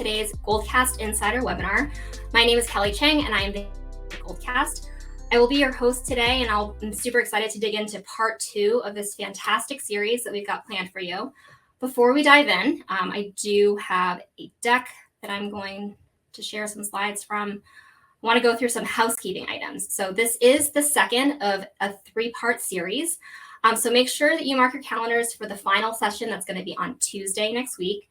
today's Goldcast Insider webinar. My name is Kelly Chang, and I am the Goldcast. I will be your host today, and I'm super excited to dig into part 2 of this fantastic series that we've got planned for you. Before we dive in, I do have a deck that I'm going to share some slides from. I want to go through some housekeeping items. So this is the second of a 3-part series. So make sure that you mark your calendars for the final session that's going to be on Tuesday next week.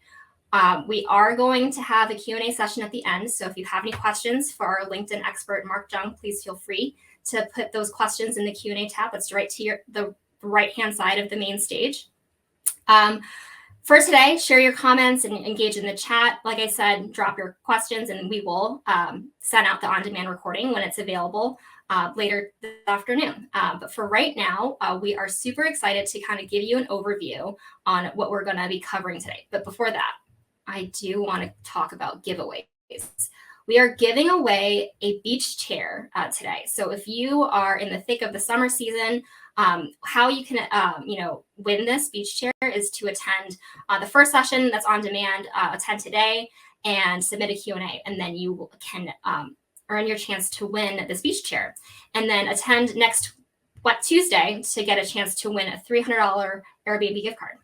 We are going to have a Q&A session at the end. So if you have any questions for our LinkedIn expert, Mark Jung, please feel free to put those questions in the Q&A tab. That's right to the right-hand side of the main stage. For today, share your comments and engage in the chat. Like I said, drop your questions and we will send out the on-demand recording when it's available later this afternoon. But for right now, we are super excited to kind of give you an overview on what we're going to be covering today. But before that, I do want to talk about giveaways. We are giving away a beach chair today. So if you are in the thick of the summer season, how you can, win this beach chair is to attend the first session that's on demand, attend today and submit a Q&A, and then you can earn your chance to win this beach chair. And then attend next Tuesday to get a chance to win a $300 Airbnb gift card.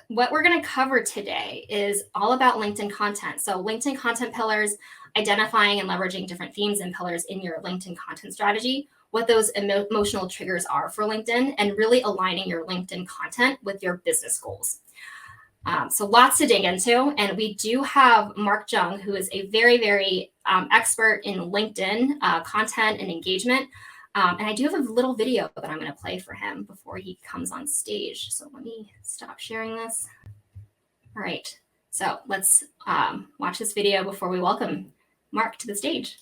What we're going to cover today is all about LinkedIn content. So LinkedIn content pillars, identifying and leveraging different themes and pillars in your LinkedIn content strategy, what those emotional triggers are for LinkedIn, and really aligning your LinkedIn content with your business goals. So lots to dig into. And we do have Mark Jung, who is a very, very expert in LinkedIn content and engagement. And I do have a little video that I'm going to play for him before he comes on stage. So let me stop sharing this. All right. So let's watch this video before we welcome Mark to the stage.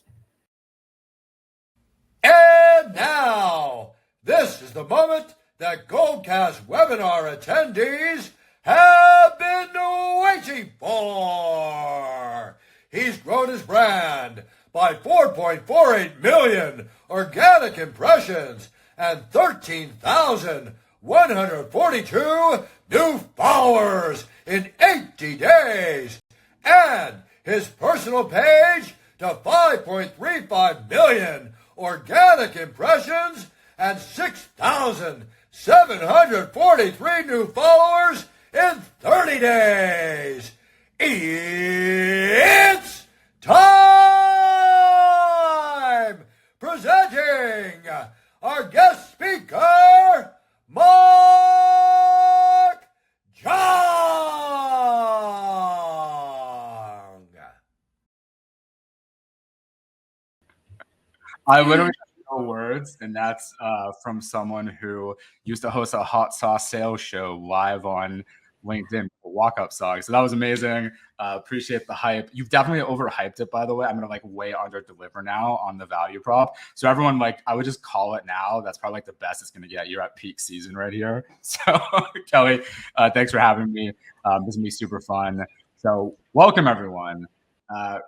And now, this is the moment that Goldcast webinar attendees have been waiting for. He's grown his brand by 4.48 million organic impressions and 13,142 new followers in 80 days. And his personal page to 5.35 million organic impressions and 6,743 new followers in 30 days. It's time! Presenting our guest speaker, Mark Jung. I literally have no words, and that's from someone who used to host a hot sauce sales show live on LinkedIn for walk-up songs. So that was amazing. Appreciate the hype. You've definitely overhyped it, by the way. I'm gonna way under deliver now on the value prop. So everyone, I would just call it now. That's probably the best it's gonna get. You're at peak season right here. So Kelly, thanks for having me. This is gonna be super fun. So welcome everyone.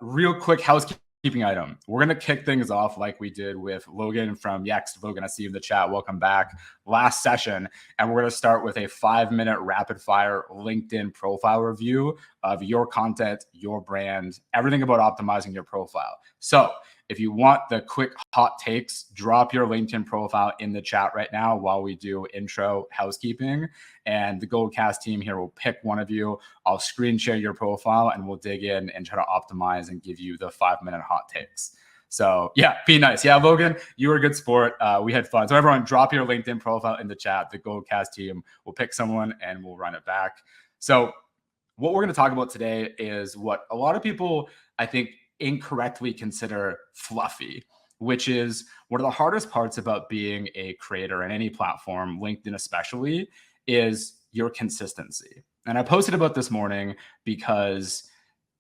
Real quick housekeeping item. We're going to kick things off like we did with Logan from Yext. Logan, I see you in the chat. Welcome back. Last session. And we're going to start with a 5-minute rapid fire LinkedIn profile review of your content, your brand, everything about optimizing your profile. So if you want the quick hot takes, drop your LinkedIn profile in the chat right now while we do intro housekeeping. And the Goldcast team here will pick one of you. I'll screen share your profile and we'll dig in and try to optimize and give you the 5-minute hot takes. So yeah, be nice. Yeah, Logan, you were a good sport. We had fun. So everyone drop your LinkedIn profile in the chat. The Goldcast team will pick someone and we'll run it back. So what we're going to talk about today is what a lot of people, I think, incorrectly consider fluffy, which is one of the hardest parts about being a creator in any platform, LinkedIn especially, is your consistency. And I posted about this morning because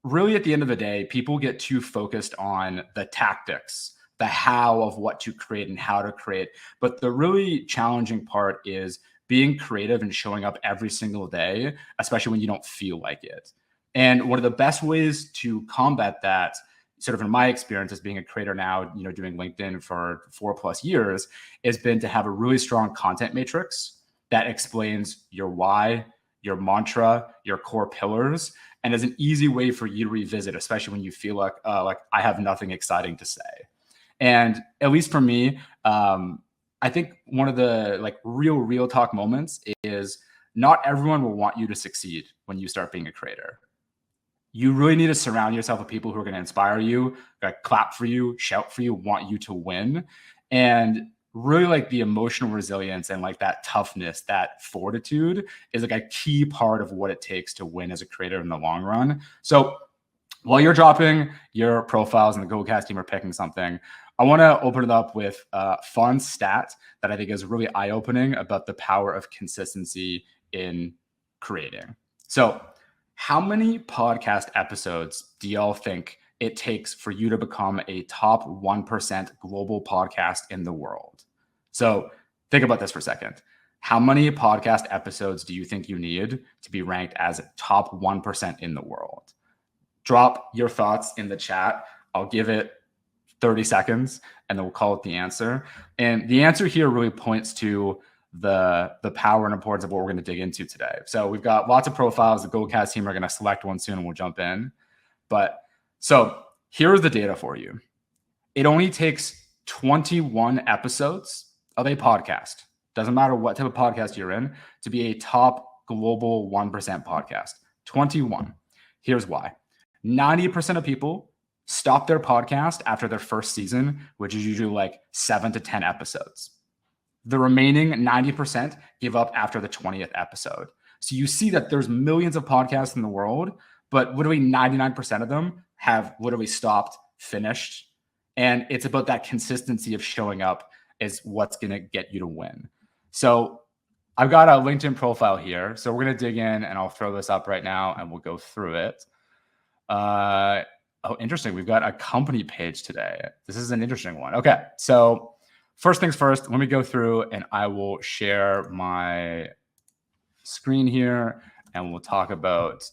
really at the end of the day, people get too focused on the tactics, the how of what to create and how to create. But the really challenging part is being creative and showing up every single day, especially when you don't feel like it. And one of the best ways to combat that, sort of in my experience as being a creator now, doing LinkedIn for 4+ years, has been to have a really strong content matrix that explains your why, your mantra, your core pillars, and as an easy way for you to revisit, especially when you feel like I have nothing exciting to say. And at least for me, I think one of the like real talk moments is not everyone will want you to succeed when you start being a creator. You really need to surround yourself with people who are going to inspire you, like clap for you, shout for you, want you to win. And really like the emotional resilience and like that toughness, that fortitude is like a key part of what it takes to win as a creator in the long run. So while you're dropping your profiles and the GoCast team are picking something, I want to open it up with a fun stat that I think is really eye-opening about the power of consistency in creating. So how many podcast episodes do y'all think it takes for you to become a top 1% global podcast in the world? So think about this for a second. How many podcast episodes do you think you need to be ranked as top 1% in the world? Drop your thoughts in the chat. I'll give it 30 seconds and then we'll call it the answer. And the answer here really points to the power and importance of what we're going to dig into today. So we've got lots of profiles. The GoCast team are going to select one soon and we'll jump in. But so here's the data for you. It only takes 21 episodes of a podcast, doesn't matter what type of podcast you're in, to be a top global 1% podcast. 21. Here's why. 90% of people stop their podcast after their first season, which is usually like 7 to 10 episodes. The remaining 90% give up after the 20th episode. So you see that there's millions of podcasts in the world, but literally 99% of them have literally stopped, finished. And it's about that consistency of showing up is what's going to get you to win. So I've got a LinkedIn profile here. So we're going to dig in and I'll throw this up right now and we'll go through it. Oh, interesting. We've got a company page today. This is an interesting one. Okay. So first things first, let me go through and I will share my screen here and we'll talk about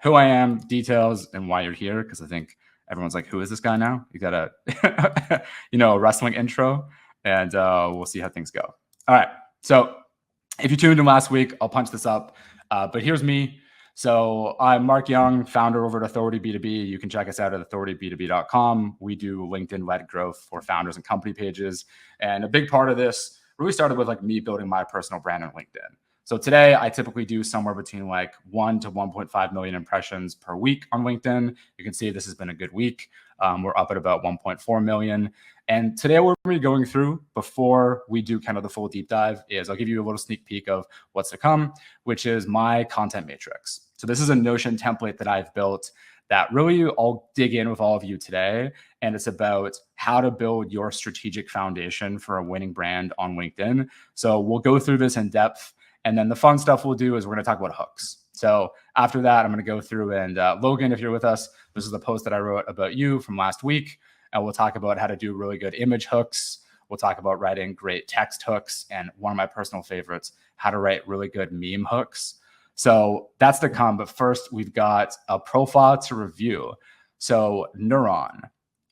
who I am, details, and why you're here. Because I think everyone's like, who is this guy now? You got a, a wrestling intro and we'll see how things go. All right. So if you tuned in last week, I'll punch this up. But here's me. So I'm Mark Young, founder over at Authority B2B. You can check us out at authorityb2b.com. We do LinkedIn-led growth for founders and company pages. And a big part of this really started with like me building my personal brand on LinkedIn. So today I typically do somewhere between like 1 to 1.5 million impressions per week on LinkedIn. You can see this has been a good week. We're up at about 1.4 million. And today what we're going through before we do kind of the full deep dive is I'll give you a little sneak peek of what's to come, which is my content matrix. So this is a Notion template that I've built that really I'll dig in with all of you today. And it's about how to build your strategic foundation for a winning brand on LinkedIn. So we'll go through this in depth. And then the fun stuff we'll do is we're going to talk about hooks. So after that, I'm going to go through and Logan, if you're with us, this is the post that I wrote about you from last week. And we'll talk about how to do really good image hooks. We'll talk about writing great text hooks. And one of my personal favorites, how to write really good meme hooks. So that's to come. But first, we've got a profile to review. So Neuron.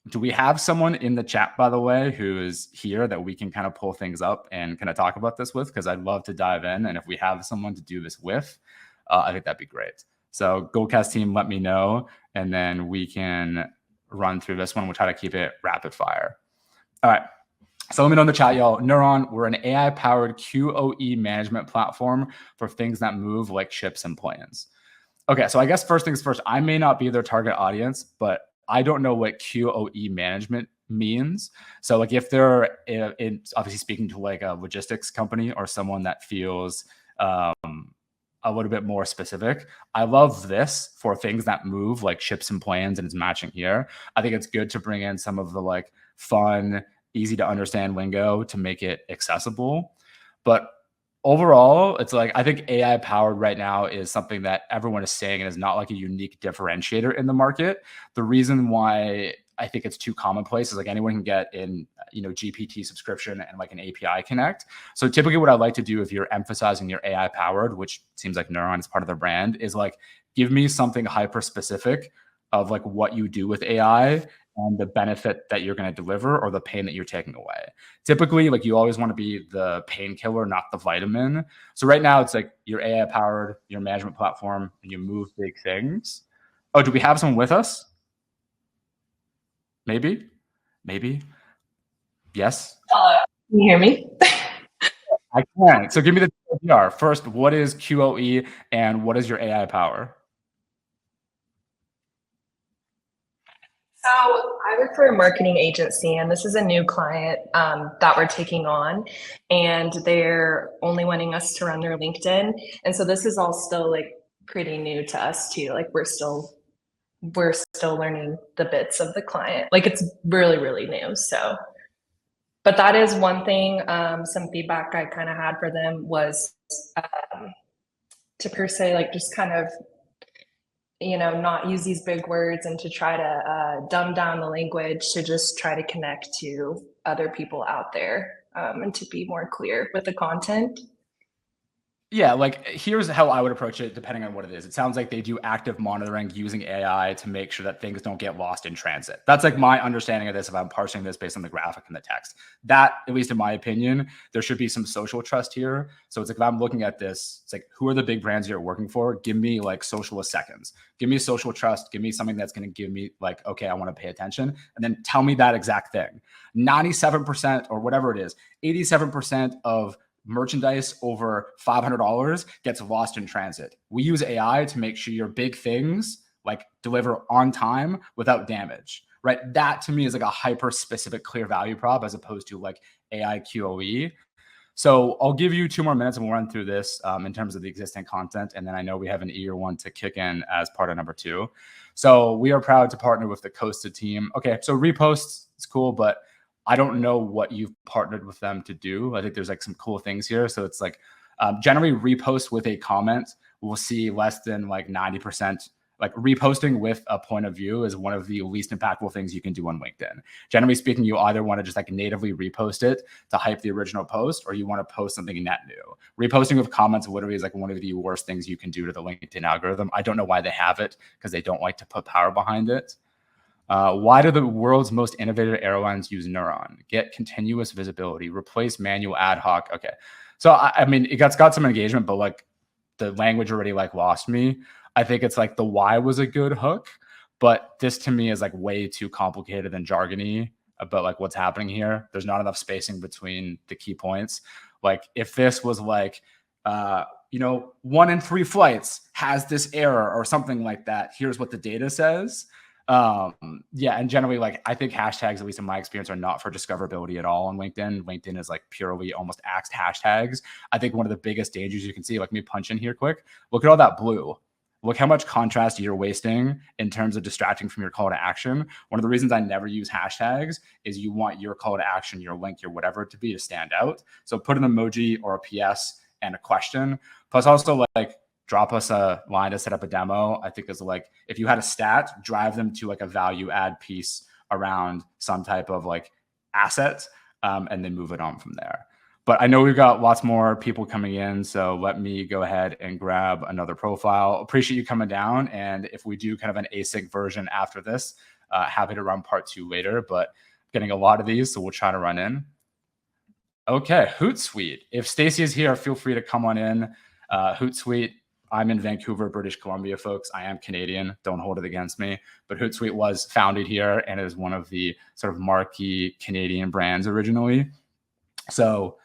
Do we have someone in the chat, by the way, who is here that we can kind of pull things up and kind of talk about this with? Because I'd love to dive in. And if we have someone to do this with, I think that'd be great. So GoCast team, let me know. And then we can run through this one. We'll try to keep it rapid fire. All right. So let me know in the chat, y'all. Neuron, we're an AI-powered QoE management platform for things that move like ships and planes. Okay, so I guess first things first, I may not be their target audience, but I don't know what QoE management means. So like if they're obviously speaking to like a logistics company or someone that feels a little bit more specific, I love this for things that move like ships and planes and it's matching here. I think it's good to bring in some of the like fun, easy to understand lingo to make it accessible. But overall, it's like, I think AI powered right now is something that everyone is saying and is not like a unique differentiator in the market. The reason why I think it's too commonplace is like anyone can get in, GPT subscription and like an API connect. So typically what I like to do if you're emphasizing your AI powered, which seems like Neuron is part of their brand, is like, give me something hyper specific of like what you do with AI on the benefit that you're going to deliver or the pain that you're taking away. Typically, like you always want to be the painkiller, not the vitamin. So right now it's like your AI powered, your management platform, and you move big things. Oh, do we have someone with us? Maybe. Yes. Can you hear me? I can. So give me the TLDR. First, what is QoE and what is your AI power? So I work for a marketing agency, and this is a new client that we're taking on, and they're only wanting us to run their LinkedIn. And so this is all still like pretty new to us too. Like we're still learning the bits of the client. Like it's really, really new. So, but that is one thing. Some feedback I kind of had for them was to per se, like just kind of, not use these big words and to try to dumb down the language, to just try to connect to other people out there and to be more clear with the content. Yeah, like here's how I would approach it depending on what it is. It sounds like they do active monitoring using AI to make sure that things don't get lost in transit. That's like my understanding of this if I'm parsing this based on the graphic and the text. That, at least in my opinion, there should be some social trust here. So it's like if I'm looking at this, it's like who are the big brands you're working for? Give me like socialist seconds. Give me social trust. Give me something that's going to give me like, okay, I want to pay attention. And then tell me that exact thing. 97% or whatever it is, 87% of merchandise over $500 gets lost in transit. We use AI to make sure your big things like deliver on time without damage, right? That to me is like a hyper specific clear value prop as opposed to like AI QoE. So I'll give you 2 more minutes and we'll run through this in terms of the existing content. And then I know we have an eager one to kick in as part of number 2. So we are proud to partner with the Costa team. Okay, so reposts, it's cool, but I don't know what you've partnered with them to do. I think there's like some cool things here. So it's like generally repost with a comment. We'll see less than like 90%. Like reposting with a point of view is one of the least impactful things you can do on LinkedIn. Generally speaking, you either want to just like natively repost it to hype the original post, or you want to post something net new. Reposting with comments literally is like one of the worst things you can do to the LinkedIn algorithm. I don't know why they have it, because they don't like to put power behind it. Why do the world's most innovative airlines use Neuron? Get continuous visibility, replace manual ad hoc. Okay. So, I mean, it got some engagement, but like the language already like lost me. I think it's like the why was a good hook, but this to me is like way too complicated and jargony about like what's happening here. There's not enough spacing between the key points. Like if this was like, 1 in 3 flights has this error or something like that. Here's what the data says. And generally, like I think hashtags, at least in my experience, are not for discoverability at all on LinkedIn. LinkedIn is like purely almost axed hashtags. I think one of the biggest dangers you can see, like me punch in here quick, look at all that blue. Look how much contrast you're wasting in terms of distracting from your call to action. One of the reasons I never use hashtags is you want your call to action, your link, your whatever it to be to stand out. So put an emoji or a PS and a question. Plus also like drop us a line to set up a demo. I think is like, if you had a stat, drive them to like a value add piece around some type of like asset, and then move it on from there. But I know we've got lots more people coming in, so let me go ahead and grab another profile. Appreciate you coming down. And if we do kind of an async version after this, happy to run part 2 later, but getting a lot of these, so we'll try to run in. Okay, Hootsuite. If Stacy is here, feel free to come on in. Hootsuite, I'm in Vancouver, British Columbia, folks. I am Canadian. Don't hold it against me. But Hootsuite was founded here and is one of the sort of marquee Canadian brands originally. So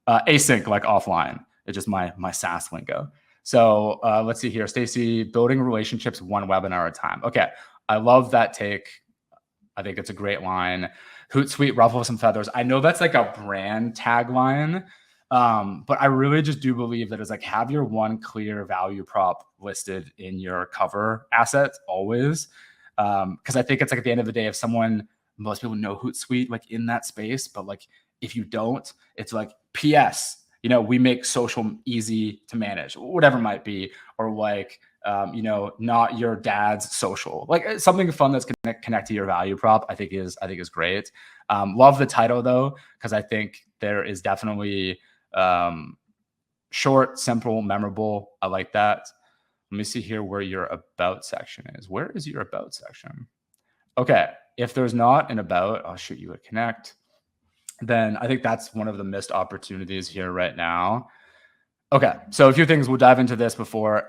async, like offline. It's just my SaaS lingo. So let's see here. Stacy, building relationships 1 webinar at a time. Okay, I love that take. I think it's a great line. Hootsuite, ruffle some feathers. I know that's like a brand tagline. But I really just do believe that it's like have your one clear value prop listed in your cover asset always. Because I think it's like at the end of the day, if most people know Hootsuite like in that space, but like if you don't, it's like PS, we make social easy to manage, whatever it might be, or like not your dad's social, like something fun that's gonna connect to your value prop. I think is great. Love the title though, because I think there is definitely short, simple, memorable. I like that. Let me see here where your about section is. Where is your about section? Okay, if there's not an about, I'll shoot you a connect. Then I think that's one of the missed opportunities here right now. Okay, so a few things, we'll dive into this before.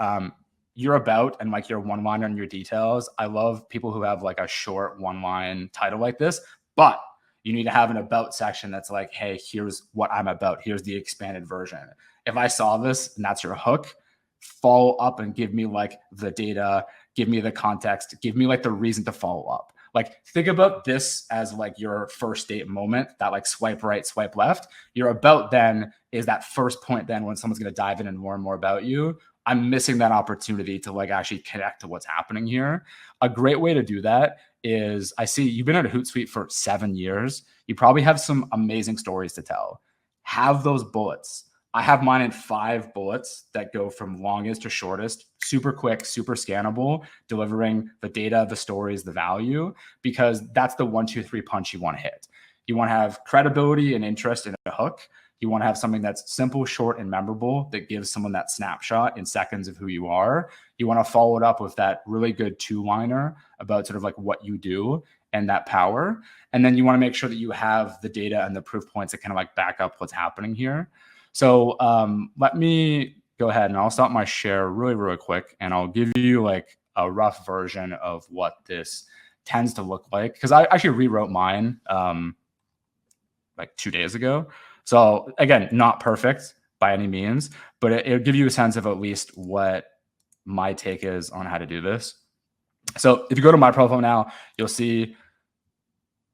Your about and like your one line on your details. I love people who have like a short one line title like this, but you need to have an about section that's like, hey, here's what I'm about. Here's the expanded version. If I saw this and that's your hook, follow up and give me like the data, give me the context, give me like the reason to follow up. Like think about this as like your first date moment, that like swipe right, swipe left. Your about then is that first point then when someone's going to dive in and learn more about you. I'm missing that opportunity to like actually connect to what's happening here. A great way to do that is, I see you've been at Hootsuite for 7 years. You probably have some amazing stories to tell. Have those bullets. I have mine in 5 bullets that go from longest to shortest, super quick, super scannable, delivering the data, the stories, the value, because that's the 1, 2, 3 punch you want to hit. You want to have credibility and interest in a hook. You want to have something that's simple, short, and memorable that gives someone that snapshot in seconds of who you are. You want to follow it up with that really good 2-liner about sort of like what you do and that power. And then you want to make sure that you have the data and the proof points that kind of like back up what's happening here. So let me go ahead and I'll stop my share really quick, and I'll give you like a rough version of what this tends to look like, because I actually rewrote mine like 2 days ago. So again, not perfect by any means, but it'll give you a sense of at least what my take is on how to do this. So if you go to my profile now, you'll see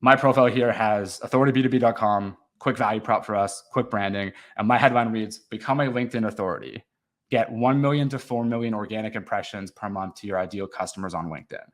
my profile here has authorityb2b.com, quick value prop for us, quick branding. And my headline reads, become a LinkedIn authority. Get 1 million to 4 million organic impressions per month to your ideal customers on LinkedIn.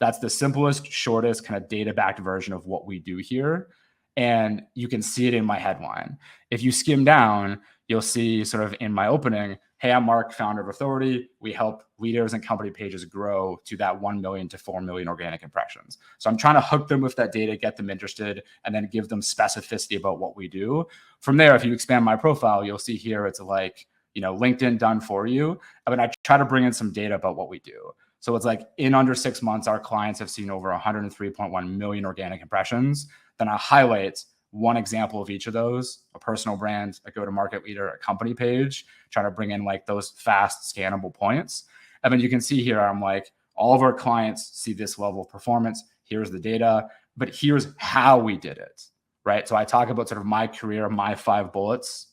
That's the simplest, shortest kind of data-backed version of what we do here. And you can see it in my headline. If you skim down, you'll see sort of in my opening, hey, I'm Mark, founder of Authority. We help leaders and company pages grow to that 1 million to 4 million organic impressions. So I'm trying to hook them with that data, get them interested, and then give them specificity about what we do. From there, if you expand my profile, you'll see here it's like, you know, LinkedIn done for you. I mean, I try to bring in some data about what we do. So it's like in under 6 months, our clients have seen over 103.1 million organic impressions. Then I highlight one example of each of those, a personal brand, a go-to-market leader, a company page, trying to bring in like those fast scannable points. And then you can see here, I'm like, all of our clients see this level of performance. Here's the data, but here's how we did it, right? So I talk about sort of my career, my 5 bullets.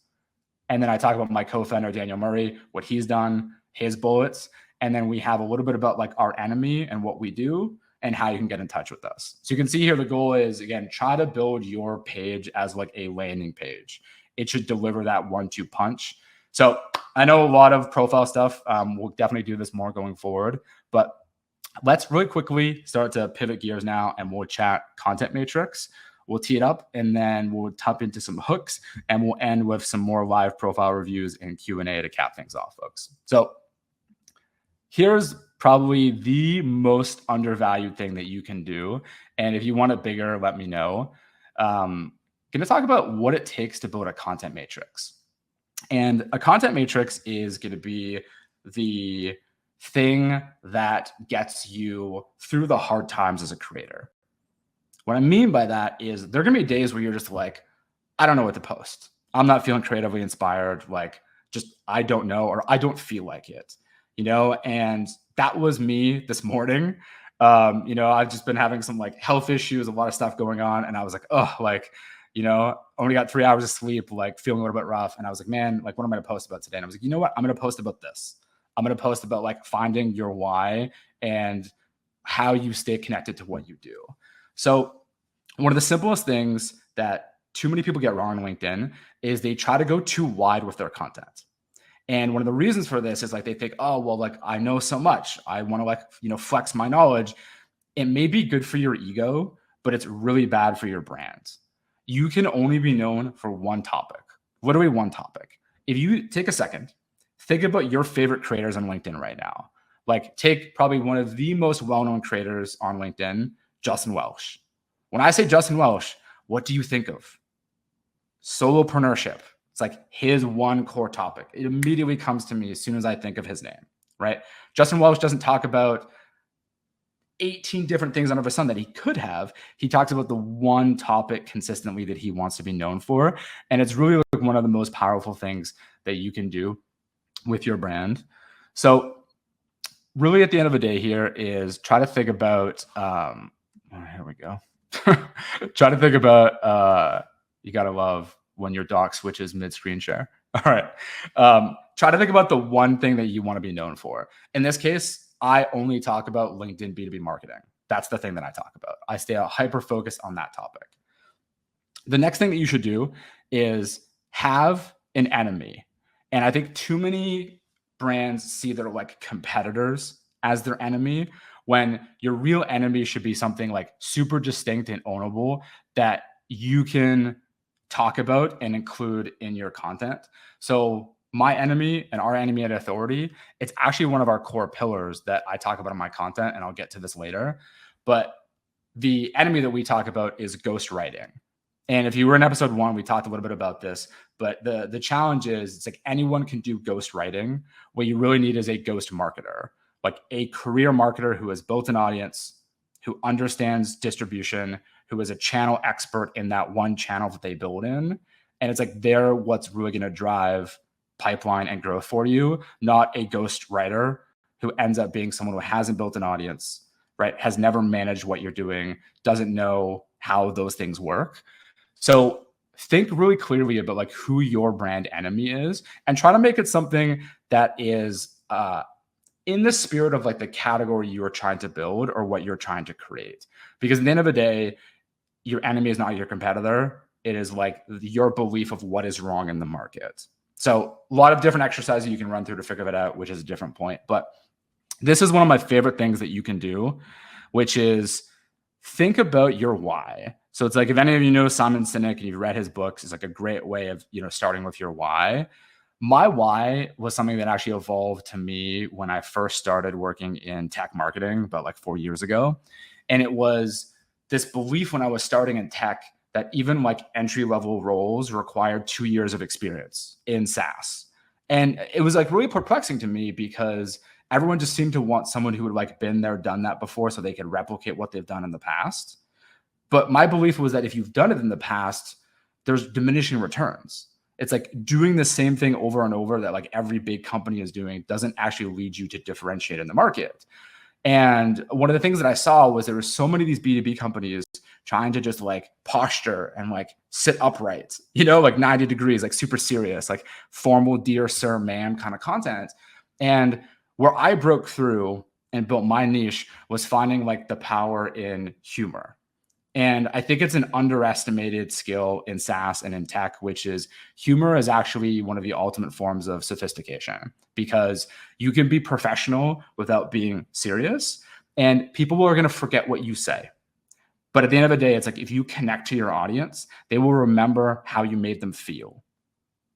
And then I talk about my co-founder, Daniel Murray, what he's done, his bullets. And then we have a little bit about like our enemy and what we do and how you can get in touch with us. So you can see here, the goal is, again, try to build your page as like a landing page. It should deliver that 1-2 punch. So I know a lot of profile stuff. We'll definitely do this more going forward, but let's really quickly start to pivot gears now and we'll chat content matrix. We'll tee it up and then we'll tap into some hooks and we'll end with some more live profile reviews and Q&A to cap things off, folks. So here's probably the most undervalued thing that you can do. And if you want it bigger, let me know. Going to talk about what it takes to build a content matrix. And a content matrix is going to be the thing that gets you through the hard times as a creator. What I mean by that is there are going to be days where you're just like, I don't know what to post. I'm not feeling creatively inspired. Like, just, I don't know, or I don't feel like it, you know? And that was me this morning. You know, I've just been having some like health issues, a lot of stuff going on. And I was like, oh, like, you know, only got 3 hours of sleep, like feeling a little bit rough. And I was like, man, like, what am I going to post about today? And I was like, you know what? I'm going to post about this. I'm going to post about like finding your why and how you stay connected to what you do. So one of the simplest things that too many people get wrong on LinkedIn is they try to go too wide with their content. And one of the reasons for this is like, they think, oh, well, like I know so much. I want to like, you know, flex my knowledge. It may be good for your ego, but it's really bad for your brand. You can only be known for one topic, literally one topic. If you take a second, think about your favorite creators on LinkedIn right now. Like take probably one of the most well-known creators on LinkedIn, Justin Welsh. When I say Justin Welsh, what do you think of? Solopreneurship. It's like his one core topic. It immediately comes to me as soon as I think of his name, right? Justin Welsh doesn't talk about 18 different things under the sun that he could have. He talks about the one topic consistently that he wants to be known for. And it's really like one of the most powerful things that you can do with your brand. So really at the end of the day here is try to think about, here we go. Try to think about, you got to love when your dock switches mid-screen share. All right. Try to think about the one thing that you want to be known for. In this case, I only talk about LinkedIn B2B marketing. That's the thing that I talk about. I stay hyper-focused on that topic. The next thing that you should do is have an enemy. And I think too many brands see their like competitors as their enemy, when your real enemy should be something like super distinct and ownable that you can talk about and include in your content. So my enemy and our enemy at Authority, it's actually one of our core pillars that I talk about in my content, and I'll get to this later. But the enemy that we talk about is ghostwriting. And if you were in episode 1, we talked a little bit about this, but the challenge is it's like anyone can do ghostwriting. What you really need is a ghost marketer, like a career marketer who has built an audience, who understands distribution, who is a channel expert in that one channel that they build in. And it's like they're what's really going to drive pipeline and growth for you, not a ghost writer who ends up being someone who hasn't built an audience, right? Has never managed what you're doing, doesn't know how those things work. So think really clearly about like who your brand enemy is and try to make it something that is in the spirit of like the category you are trying to build or what you're trying to create. Because at the end of the day, your enemy is not your competitor. It is like your belief of what is wrong in the market. So a lot of different exercises you can run through to figure that out, which is a different point. But this is one of my favorite things that you can do, which is think about your why. So it's like, if any of you know Simon Sinek and you've read his books, it's like a great way of, starting with your why. My why was something that actually evolved to me when I first started working in tech marketing about like 4 years ago. And it was this belief when I was starting in tech that even like entry-level roles required 2 years of experience in SaaS. And it was like really perplexing to me because everyone just seemed to want someone who had like been there, done that before so they could replicate what they've done in the past. But my belief was that if you've done it in the past, there's diminishing returns. It's like doing the same thing over and over that like every big company is doing doesn't actually lead you to differentiate in the market. And one of the things that I saw was there were so many of these B2B companies trying to just like posture and like sit upright, like 90 degrees, like super serious, like formal dear sir, ma'am kind of content. And where I broke through and built my niche was finding like the power in humor. And I think it's an underestimated skill in SaaS and in tech, which is humor is actually one of the ultimate forms of sophistication because you can be professional without being serious and people are going to forget what you say. But at the end of the day, it's like if you connect to your audience, they will remember how you made them feel.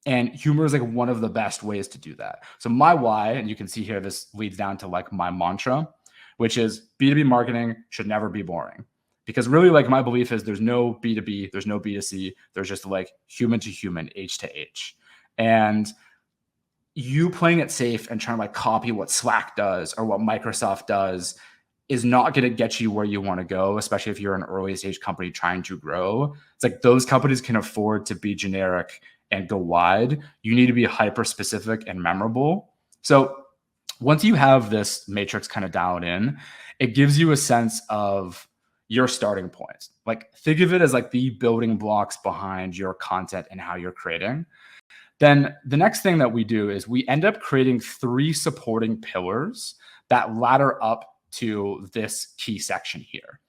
And humor is like one of the best ways to do that. So my why, and you can see here, this leads down to like my mantra, which is B2B marketing should never be boring. Because really like my belief is there's no B2B, there's no B2C, there's just like human to human, H to H. And you playing it safe and trying to like copy what Slack does or what Microsoft does is not going to get you where you want to go, especially if you're an early stage company trying to grow. It's like those companies can afford to be generic and go wide. You need to be hyper specific and memorable. So once you have this matrix kind of dialed in, it gives you a sense of your starting point. Like think of it as like the building blocks behind your content and how you're creating. Then the next thing that we do is we end up creating 3 supporting pillars that ladder up to this key section here.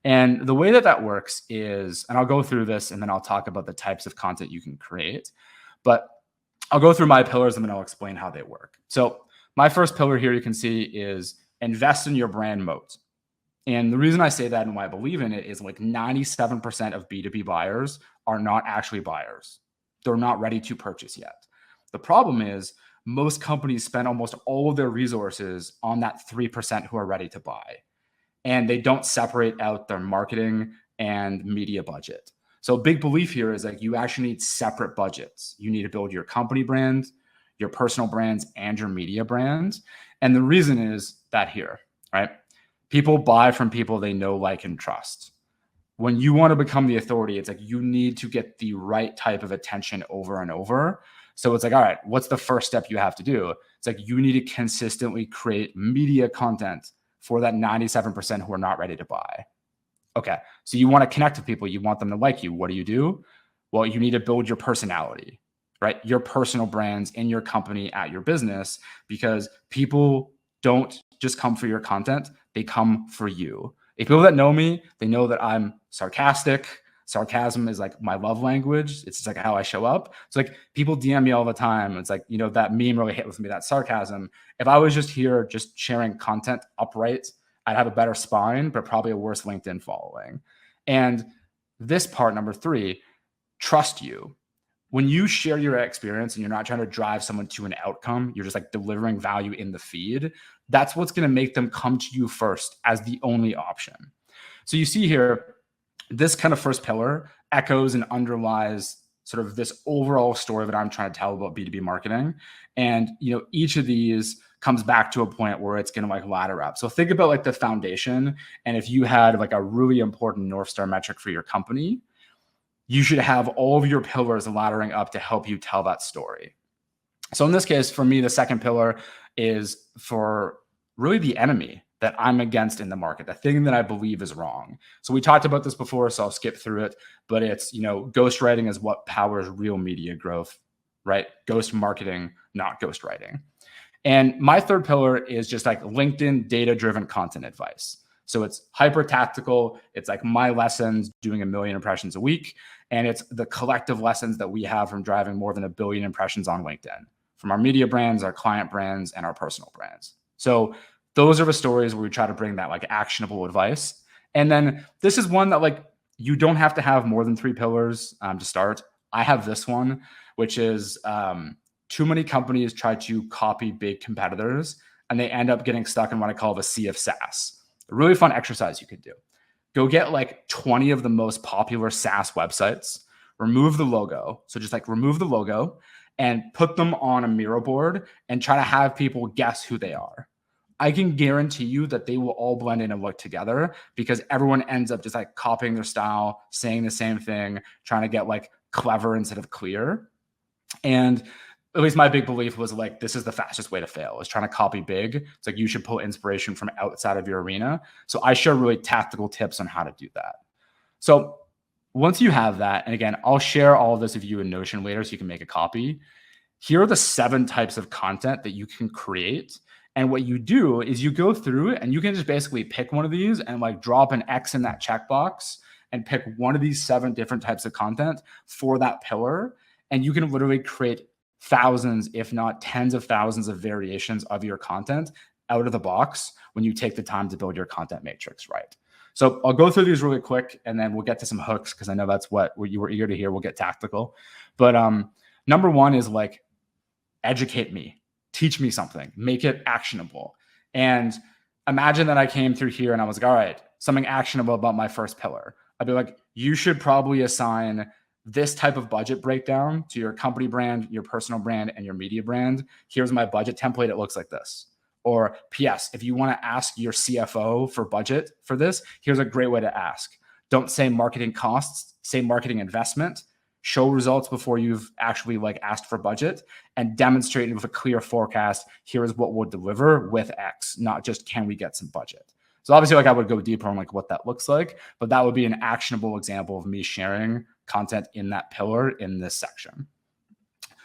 And the way that that works is, and I'll go through this and then I'll talk about the types of content you can create, but I'll go through my pillars and then I'll explain how they work. So my first pillar here you can see is invest in your brand moat. And the reason I say that and why I believe in it is like 97% of B2B buyers are not actually buyers. They're not ready to purchase yet. The problem is most companies spend almost all of their resources on that 3% who are ready to buy. And they don't separate out their marketing and media budget. So a big belief here is like you actually need separate budgets. You need to build your company brand, your personal brands, and your media brand. And the reason is that here, right? People buy from people they know, like, and trust. When you want to become the authority, it's like you need to get the right type of attention over and over. So it's like, all right, what's the first step you have to do? It's like you need to consistently create media content for that 97% who are not ready to buy. Okay, so you want to connect with people. You want them to like you. What do? Well, you need to build your personality, right? Your personal brands in your company, at your business, because people don't just come for your content. They come for you. If people that know me, they know that I'm sarcastic. Sarcasm is like my love language. It's just like how I show up. It's like people DM me all the time. It's like, you know, that meme really hit with me, that sarcasm. If I was just here, just sharing content upright, I'd have a better spine, but probably a worse LinkedIn following. And this part, number 3, trust you. When you share your experience and you're not trying to drive someone to an outcome, you're just like delivering value in the feed. That's what's going to make them come to you first as the only option. So you see here, this kind of first pillar echoes and underlies sort of this overall story that I'm trying to tell about B2B marketing. And, you know, each of these comes back to a point where it's going to like ladder up. So think about like the foundation. And if you had like a really important North Star metric for your company, you should have all of your pillars laddering up to help you tell that story. So in this case, for me, the second pillar is for really the enemy that I'm against in the market, the thing that I believe is wrong. So we talked about this before, so I'll skip through it, but it's, you know, ghostwriting is what powers real media growth, right? Ghost marketing, not ghostwriting. And my third pillar is just like LinkedIn data-driven content advice. So it's hyper tactical. It's like my lessons doing 1 million impressions a week. And it's the collective lessons that we have from driving more than 1 billion impressions on LinkedIn, from our media brands, our client brands, and our personal brands. So those are the stories where we try to bring that like actionable advice. And then this is one that like you don't have to have more than 3 pillars to start. I have this one, which is too many companies try to copy big competitors and they end up getting stuck in what I call the sea of SaaS. A really fun exercise you could do. Go get like 20 of the most popular SaaS websites, remove the logo. So just like remove the logo and put them on a Miro board and try to have people guess who they are. I can guarantee you that they will all blend in and look together because everyone ends up just like copying their style, saying the same thing, trying to get like clever instead of clear. And at least my big belief was like, this is the fastest way to fail, is trying to copy big. It's like you should pull inspiration from outside of your arena. So I share really tactical tips on how to do that. So once you have that, and again, I'll share all of this with you in Notion later so you can make a copy. Here are the 7 types of content that you can create. And what you do is you go through it and you can just basically pick one of these and like drop an X in that checkbox and pick one of these 7 different types of content for that pillar. And you can literally create thousands, if not tens of thousands of variations of your content out of the box when you take the time to build your content matrix right. So I'll go through these really quick and then we'll get to some hooks because I know that's what you were eager to hear. We'll get tactical. But number 1 is like, educate me. Teach me something, make it actionable. And imagine that I came through here and I was like, all right, something actionable about my first pillar. I'd be like, you should probably assign this type of budget breakdown to your company brand, your personal brand, and your media brand. Here's my budget template. It looks like this. Or PS, if you want to ask your CFO for budget for this, here's a great way to ask. Don't say marketing costs, say marketing investment. Show results before you've actually like asked for budget and demonstrate with a clear forecast. Here is what we'll deliver with X, not just can we get some budget. So obviously like I would go deeper on like what that looks like, but that would be an actionable example of me sharing content in that pillar in this section.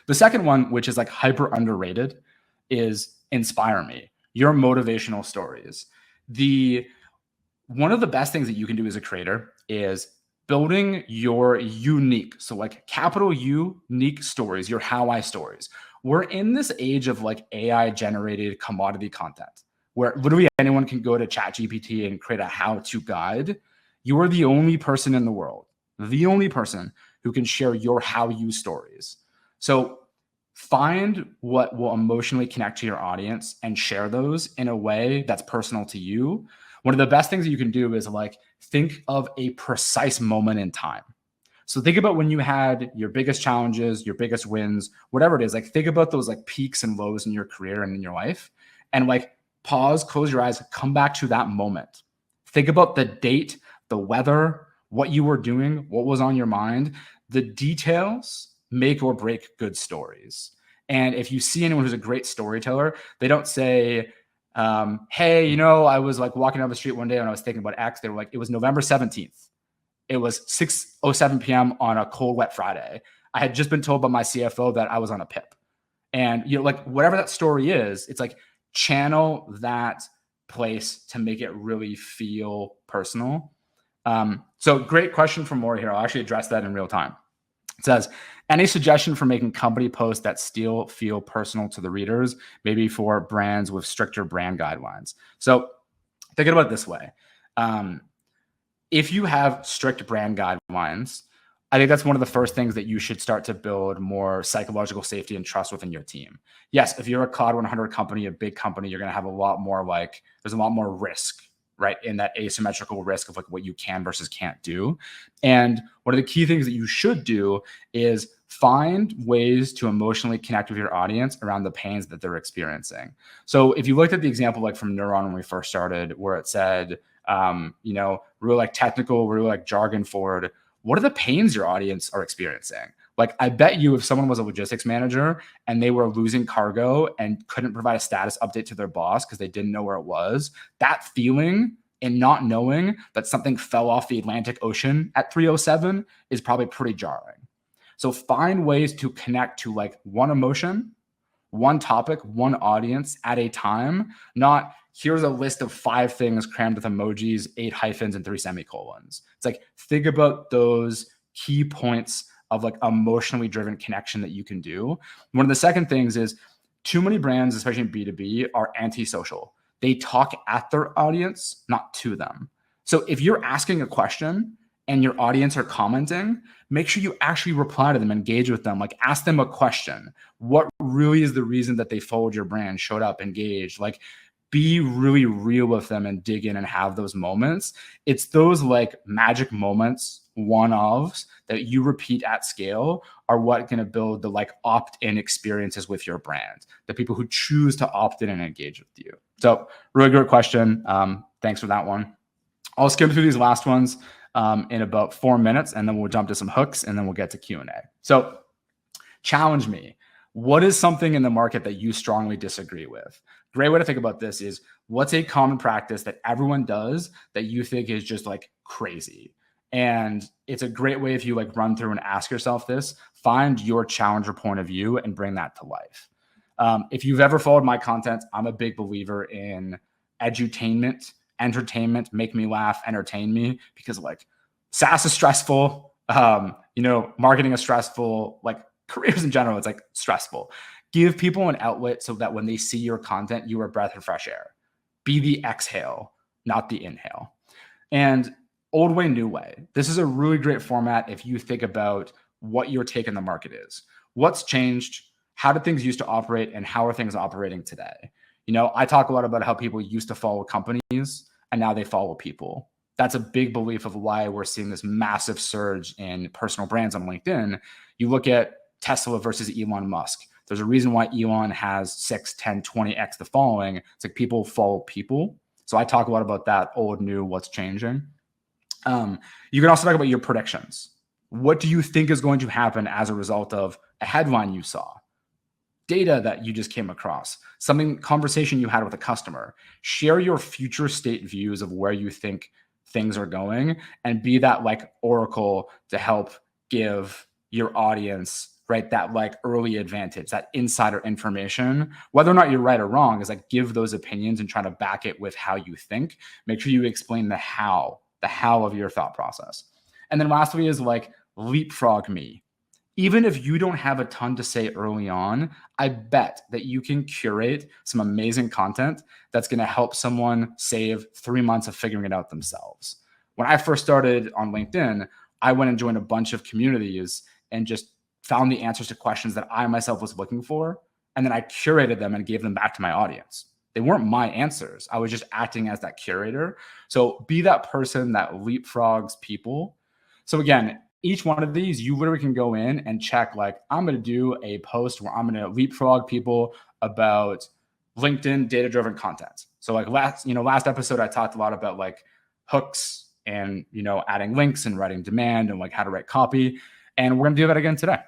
The second one, which is like hyper underrated, is inspire me, your motivational stories. One of the best things that you can do as a creator is building your unique, so like capital U, unique stories, your how I stories. We're in this age of like AI generated commodity content where literally anyone can go to ChatGPT and create a how-to guide. You are the only person in the world, the only person who can share your how you stories. So find what will emotionally connect to your audience and share those in a way that's personal to you. One of the best things that you can do is like think of a precise moment in time. So think about when you had your biggest challenges, your biggest wins, whatever it is. Like think about those like peaks and lows in your career and in your life, and like Pause, close your eyes, come back to that moment. Think about the date, the weather, what you were doing, what was on your mind. The details make or break good stories. And if you see anyone who's a great storyteller, they don't say, hey, you know, I was like walking down the street one day and I was thinking about X. They were like, it was November 17th. It was 6:07 p.m. on a cold, wet Friday. I had just been told by my CFO that I was on a PIP. And, you know, like whatever that story is, it's like channel that place to make it really feel personal. So great question from Maury here. I'll actually address that in real time. It says, any suggestion for making company posts that still feel personal to the readers, maybe for brands with stricter brand guidelines? So thinking about it this way. If you have strict brand guidelines, I think that's one of the first things that you should start to build more psychological safety and trust within your team. Yes, if you're a Cloud 100 company, a big company, you're going to have a lot more there's a lot more risk, right? In that asymmetrical risk of like what you can versus can't do. And one of the key things that you should do is find ways to emotionally connect with your audience around the pains that they're experiencing. So if you looked at the example like from Neuron when we first started, where it said, you know, really like technical, really like jargon forward, what are the pains your audience are experiencing? Like, I bet you if someone was a logistics manager and they were losing cargo and couldn't provide a status update to their boss because they didn't know where it was, that feeling and not knowing that something fell off the Atlantic Ocean at 3:07 is probably pretty jarring. So find ways to connect to like one emotion, one topic, one audience at a time, not here's a list of 5 things crammed with emojis, 8 hyphens, and 3 semicolons. It's like, think about those key points of like emotionally driven connection that you can do. One of the second things is too many brands, especially in B2B, are antisocial. They talk at their audience, not to them. So if you're asking a question and your audience are commenting, make sure you actually reply to them, engage with them, like ask them a question. What really is the reason that they followed your brand, showed up, engaged? Like, be really real with them and dig in and have those moments. It's those like magic moments, one-offs that you repeat at scale are what going to build the like opt-in experiences with your brand, the people who choose to opt in and engage with you. So really great question. Thanks for that one. I'll skim through these last ones in about 4 minutes, and then we'll jump to some hooks, and then we'll get to Q&A. So challenge me. What is something in the market that you strongly disagree with? Great way to think about this is, what's a common practice that everyone does that you think is just like crazy? And it's a great way, if you like run through and ask yourself this, find your challenger point of view and bring that to life. If you've ever followed my content, I'm a big believer in edutainment, entertainment, make me laugh, entertain me, because like SaaS is stressful, you know, marketing is stressful, like careers in general, it's like stressful. Give people an outlet so that when they see your content, you are a breath of fresh air. Be the exhale, not the inhale. And old way, new way. This is a really great format if you think about what your take in the market is. What's changed? How did things used to operate, and how are things operating today? You know, I talk a lot about how people used to follow companies and now they follow people. That's a big belief of why we're seeing this massive surge in personal brands on LinkedIn. You look at Tesla versus Elon Musk. There's a reason why Elon has 6, 10, 20x the following. It's like people follow people. So I talk a lot about that, old, new, what's changing. You can also talk about your predictions. What do you think is going to happen as a result of a headline you saw, data that you just came across, conversation you had with a customer? Share your future state views of where you think things are going, and be that like oracle to help give your audience, right, that like early advantage, that insider information. Whether or not you're right or wrong is like, give those opinions and try to back it with how you think. Make sure you explain the how of your thought process. And then lastly is like, leapfrog me. Even if you don't have a ton to say early on, I bet that you can curate some amazing content that's going to help someone save 3 months of figuring it out themselves. When I first started on LinkedIn, I went and joined a bunch of communities and just found the answers to questions that I myself was looking for. And then I curated them and gave them back to my audience. They weren't my answers. I was just acting as that curator. So be that person that leapfrogs people. So again, each one of these, you literally can go in and check, like, I'm going to do a post where I'm going to leapfrog people about LinkedIn data-driven content. So like last episode, I talked a lot about like hooks and, adding links and writing demand and like how to write copy. And we're going to do that again today.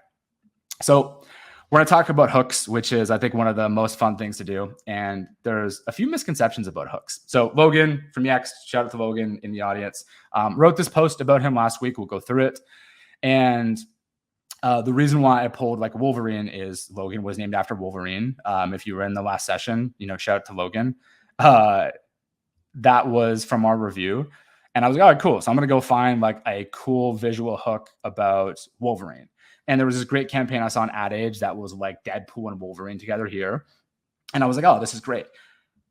So we're going to talk about hooks, which is, I think, one of the most fun things to do. And there's a few misconceptions about hooks. So Logan from Yext, shout out to Logan in the audience, wrote this post about him last week. We'll go through it. And the reason why I pulled like Wolverine is Logan was named after Wolverine. If you were in the last session, shout out to Logan. That was from our review. And I was like, all right, cool. So I'm going to go find like a cool visual hook about Wolverine. And there was this great campaign I saw on Ad Age that was like Deadpool and Wolverine together here. And I was like, oh, this is great.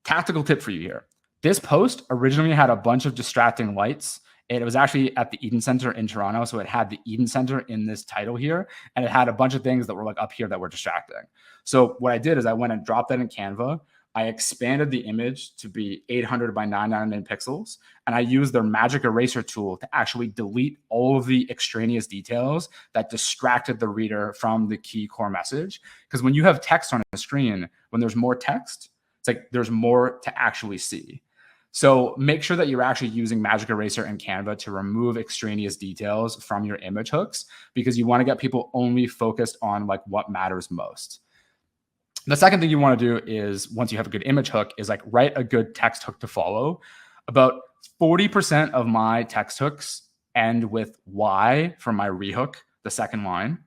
Tactical tip for you here. This post originally had a bunch of distracting lights. It was actually at the Eden Center in Toronto. So it had the Eden Center in this title here. And it had a bunch of things that were like up here that were distracting. So what I did is I went and dropped that in Canva. I expanded the image to be 800 by 999 pixels. And I used their magic eraser tool to actually delete all of the extraneous details that distracted the reader from the key core message. Because when you have text on a screen, when there's more text, it's like there's more to actually see. So make sure that you're actually using Magic Eraser and Canva to remove extraneous details from your image hooks, because you want to get people only focused on like what matters most. The second thing you want to do is, once you have a good image hook, is like write a good text hook to follow. About 40% of my text hooks end with why for my rehook, the second line.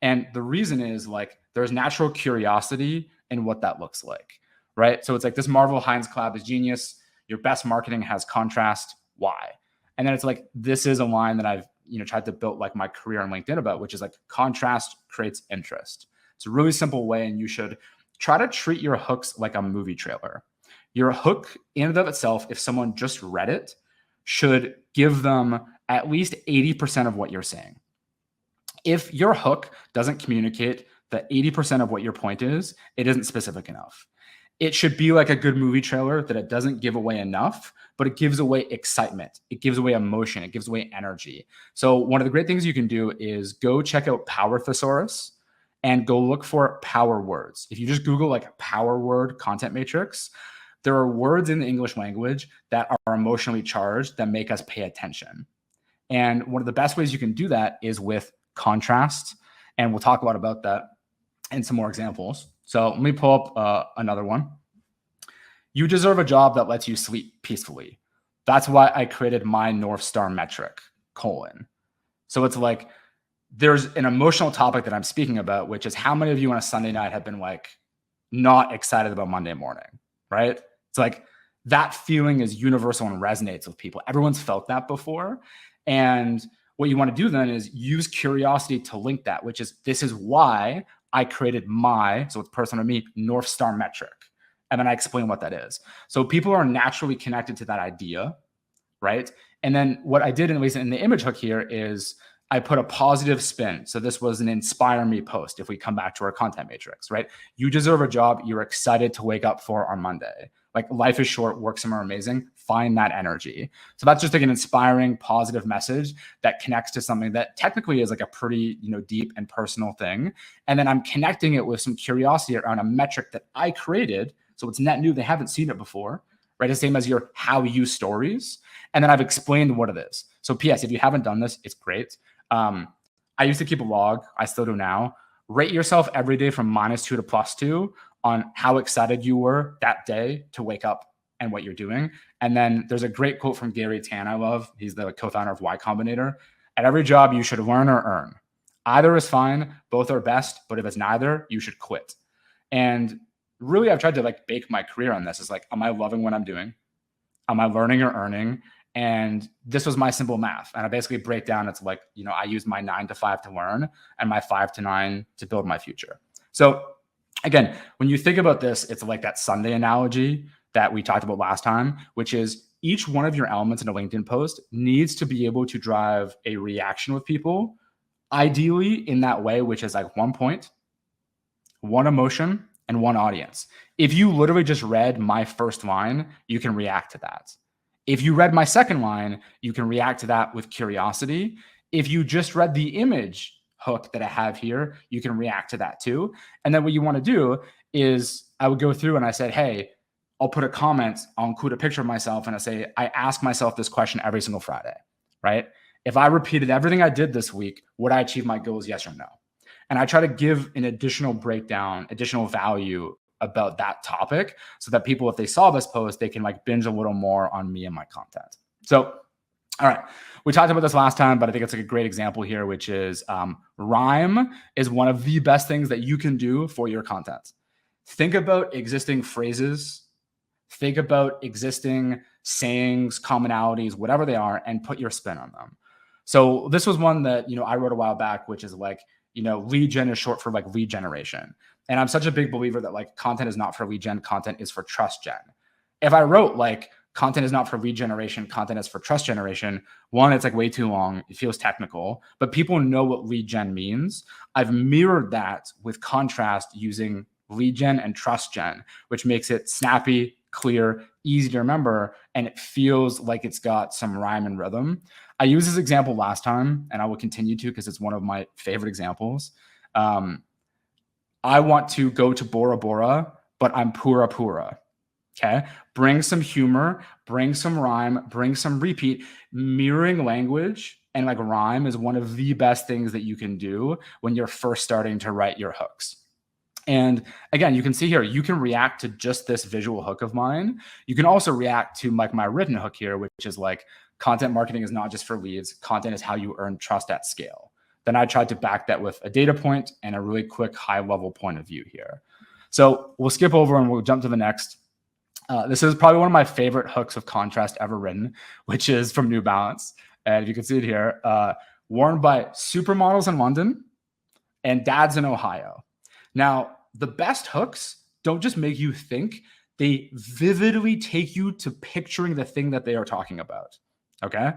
And the reason is like there's natural curiosity in what that looks like, right? So it's like this Marvel Heinz collab is genius. Your best marketing has contrast. Why? And then it's like, this is a line that I've tried to build like my career on LinkedIn about, which is like contrast creates interest. It's a really simple way, and you should try to treat your hooks like a movie trailer. Your hook in and of itself, if someone just read it, should give them at least 80% of what you're saying. If your hook doesn't communicate the 80% of what your point is, it isn't specific enough. It should be like a good movie trailer, that it doesn't give away enough, but it gives away excitement. It gives away emotion. It gives away energy. So one of the great things you can do is go check out Power Thesaurus and go look for power words. If you just Google like power word content matrix, there are words in the English language that are emotionally charged that make us pay attention. And one of the best ways you can do that is with contrast. And we'll talk a lot about that in some more examples. So let me pull up another one. You deserve a job that lets you sleep peacefully. That's why I created my North Star metric, : So it's like, there's an emotional topic that I'm speaking about, which is how many of you on a Sunday night have been like not excited about Monday morning, right? It's like that feeling is universal and resonates with people. Everyone's felt that before. And what you want to do then is use curiosity to link that, which is, this is why I created my, so it's personal to me, North Star metric. And then I explain what that is. So people are naturally connected to that idea, right? And then what I did, at least in the image hook here, is I put a positive spin. So this was an inspire me post. If we come back to our content matrix, right? You deserve a job you're excited to wake up for on Monday. Like, life is short, work somewhere amazing. Find that energy. So that's just like an inspiring, positive message that connects to something that technically is like a pretty, deep and personal thing. And then I'm connecting it with some curiosity around a metric that I created. So it's net new. They haven't seen it before, right? The same as your how you stories. And then I've explained what it is. So PS, if you haven't done this, it's great. I used to keep a log. I still do now. Rate yourself every day from -2 to +2 on how excited you were that day to wake up and what you're doing. And then there's a great quote from Gary Tan I love. He's the co-founder of Y Combinator. At every job, you should learn or earn. Either is fine. Both are best. But if it's neither, you should quit. And really, I've tried to like bake my career on this. It's like, am I loving what I'm doing? Am I learning or earning? And this was my simple math. And I basically break down, it's like, I use my 9 to 5 to learn and my 5 to 9 to build my future. So again, when you think about this, it's like that Sunday analogy that we talked about last time, which is each one of your elements in a LinkedIn post needs to be able to drive a reaction with people, ideally in that way, which is like 1 point, 1 emotion, and 1 audience. If you literally just read my first line, you can react to that. If you read my second line, you can react to that with curiosity. If you just read the image hook that I have here, you can react to that too. And then what you want to do is I would go through and I said, hey, I'll put a comment, I'll include a picture of myself, and I say, I ask myself this question every single Friday, right? If I repeated everything I did this week, would I achieve my goals, yes or no? And I try to give an additional breakdown, additional value about that topic so that people, if they saw this post, they can like binge a little more on me and my content. So, all right, we talked about this last time, but I think it's like a great example here, which is rhyme is one of the best things that you can do for your content. Think about existing phrases, think about existing sayings, commonalities, whatever they are, and put your spin on them. So this was one that, I wrote a while back, which is like, lead gen is short for like lead generation. And I'm such a big believer that like content is not for lead gen, content is for trust gen. If I wrote like content is not for lead generation, content is for trust generation, one, it's like way too long. It feels technical, but people know what lead gen means. I've mirrored that with contrast using lead gen and trust gen, which makes it snappy, clear, easy to remember, and it feels like it's got some rhyme and rhythm. I used this example last time, and I will continue to because it's one of my favorite examples. I want to go to Bora Bora, but I'm Pura Pura. Okay. Bring some humor, bring some rhyme, bring some repeat. Mirroring language and like rhyme is one of the best things that you can do when you're first starting to write your hooks. And again, you can see here, you can react to just this visual hook of mine. You can also react to like my written hook here, which is like content marketing is not just for leads. Content is how you earn trust at scale. Then I tried to back that with a data point and a really quick high level point of view here. So we'll skip over and we'll jump to the next. This is probably one of my favorite hooks of contrast ever written, which is from New Balance. And you can see it here, worn by supermodels in London and dads in Ohio. Now, the best hooks don't just make you think, they vividly take you to picturing the thing that they are talking about, okay?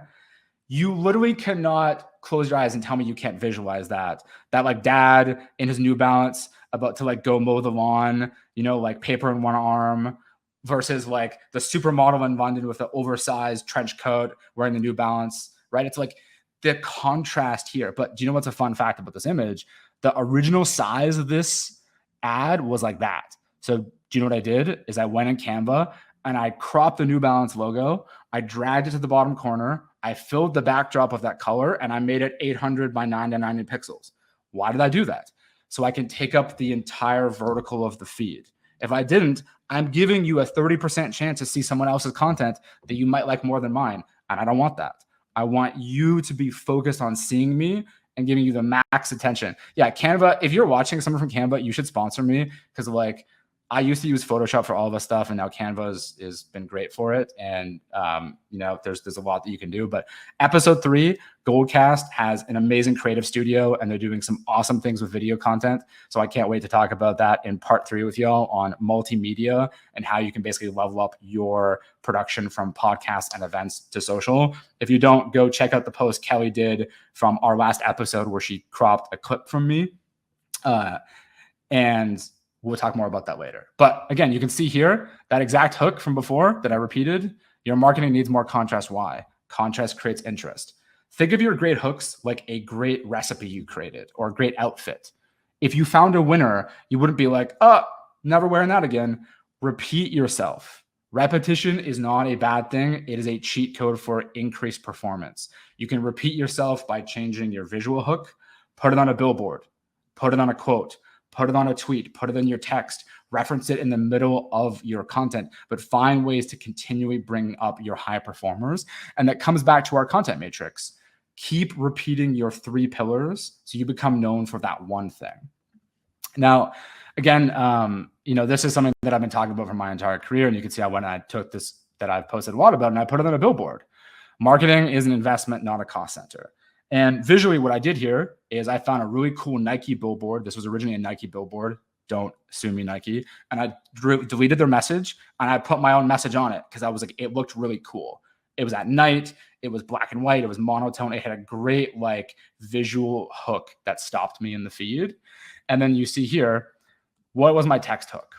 You literally cannot close your eyes and tell me you can't visualize that like dad in his New Balance about to like go mow the lawn, like paper in one arm versus like the supermodel in London with the oversized trench coat wearing the New Balance, right? It's like the contrast here. But do you know what's a fun fact about this image? The original size of this ad was like that. So do you know what I did? Is I went in Canva and I cropped the New Balance logo. I dragged it to the bottom corner. I filled the backdrop of that color and I made it 800 by 990 pixels. Why did I do that? So I can take up the entire vertical of the feed. If I didn't, I'm giving you a 30% chance to see someone else's content that you might like more than mine. And I don't want that. I want you to be focused on seeing me and giving you the max attention. Yeah, Canva, if you're watching someone from Canva, you should sponsor me because like I used to use Photoshop for all this stuff and now Canva has been great for it. And, there's a lot that you can do. But episode 3, Goldcast has an amazing creative studio and they're doing some awesome things with video content. So I can't wait to talk about that in part 3 with y'all on multimedia and how you can basically level up your production from podcasts and events to social. If you don't, go check out the post Kelly did from our last episode where she cropped a clip from me. And we'll talk more about that later. But again, you can see here that exact hook from before that I repeated. Your marketing needs more contrast. Why? Contrast creates interest. Think of your great hooks like a great recipe you created or a great outfit. If you found a winner, you wouldn't be like, oh, never wearing that again. Repeat yourself. Repetition is not a bad thing. It is a cheat code for increased performance. You can repeat yourself by changing your visual hook, put it on a billboard, put it on a quote, put it on a tweet, put it in your text, reference it in the middle of your content, but find ways to continually bring up your high performers. And that comes back to our content matrix. Keep repeating your 3 pillars so you become known for that one thing. Now, again, this is something that I've been talking about for my entire career. And you can see how when I took this that I've posted a lot about and I put it on a billboard. Marketing is an investment, not a cost center. And visually, what I did here is I found a really cool Nike billboard. This was originally a Nike billboard. Don't sue me, Nike. And I deleted their message and I put my own message on it because I was like, it looked really cool. It was at night. It was black and white. It was monotone. It had a great like visual hook that stopped me in the feed. And then you see here, what was my text hook?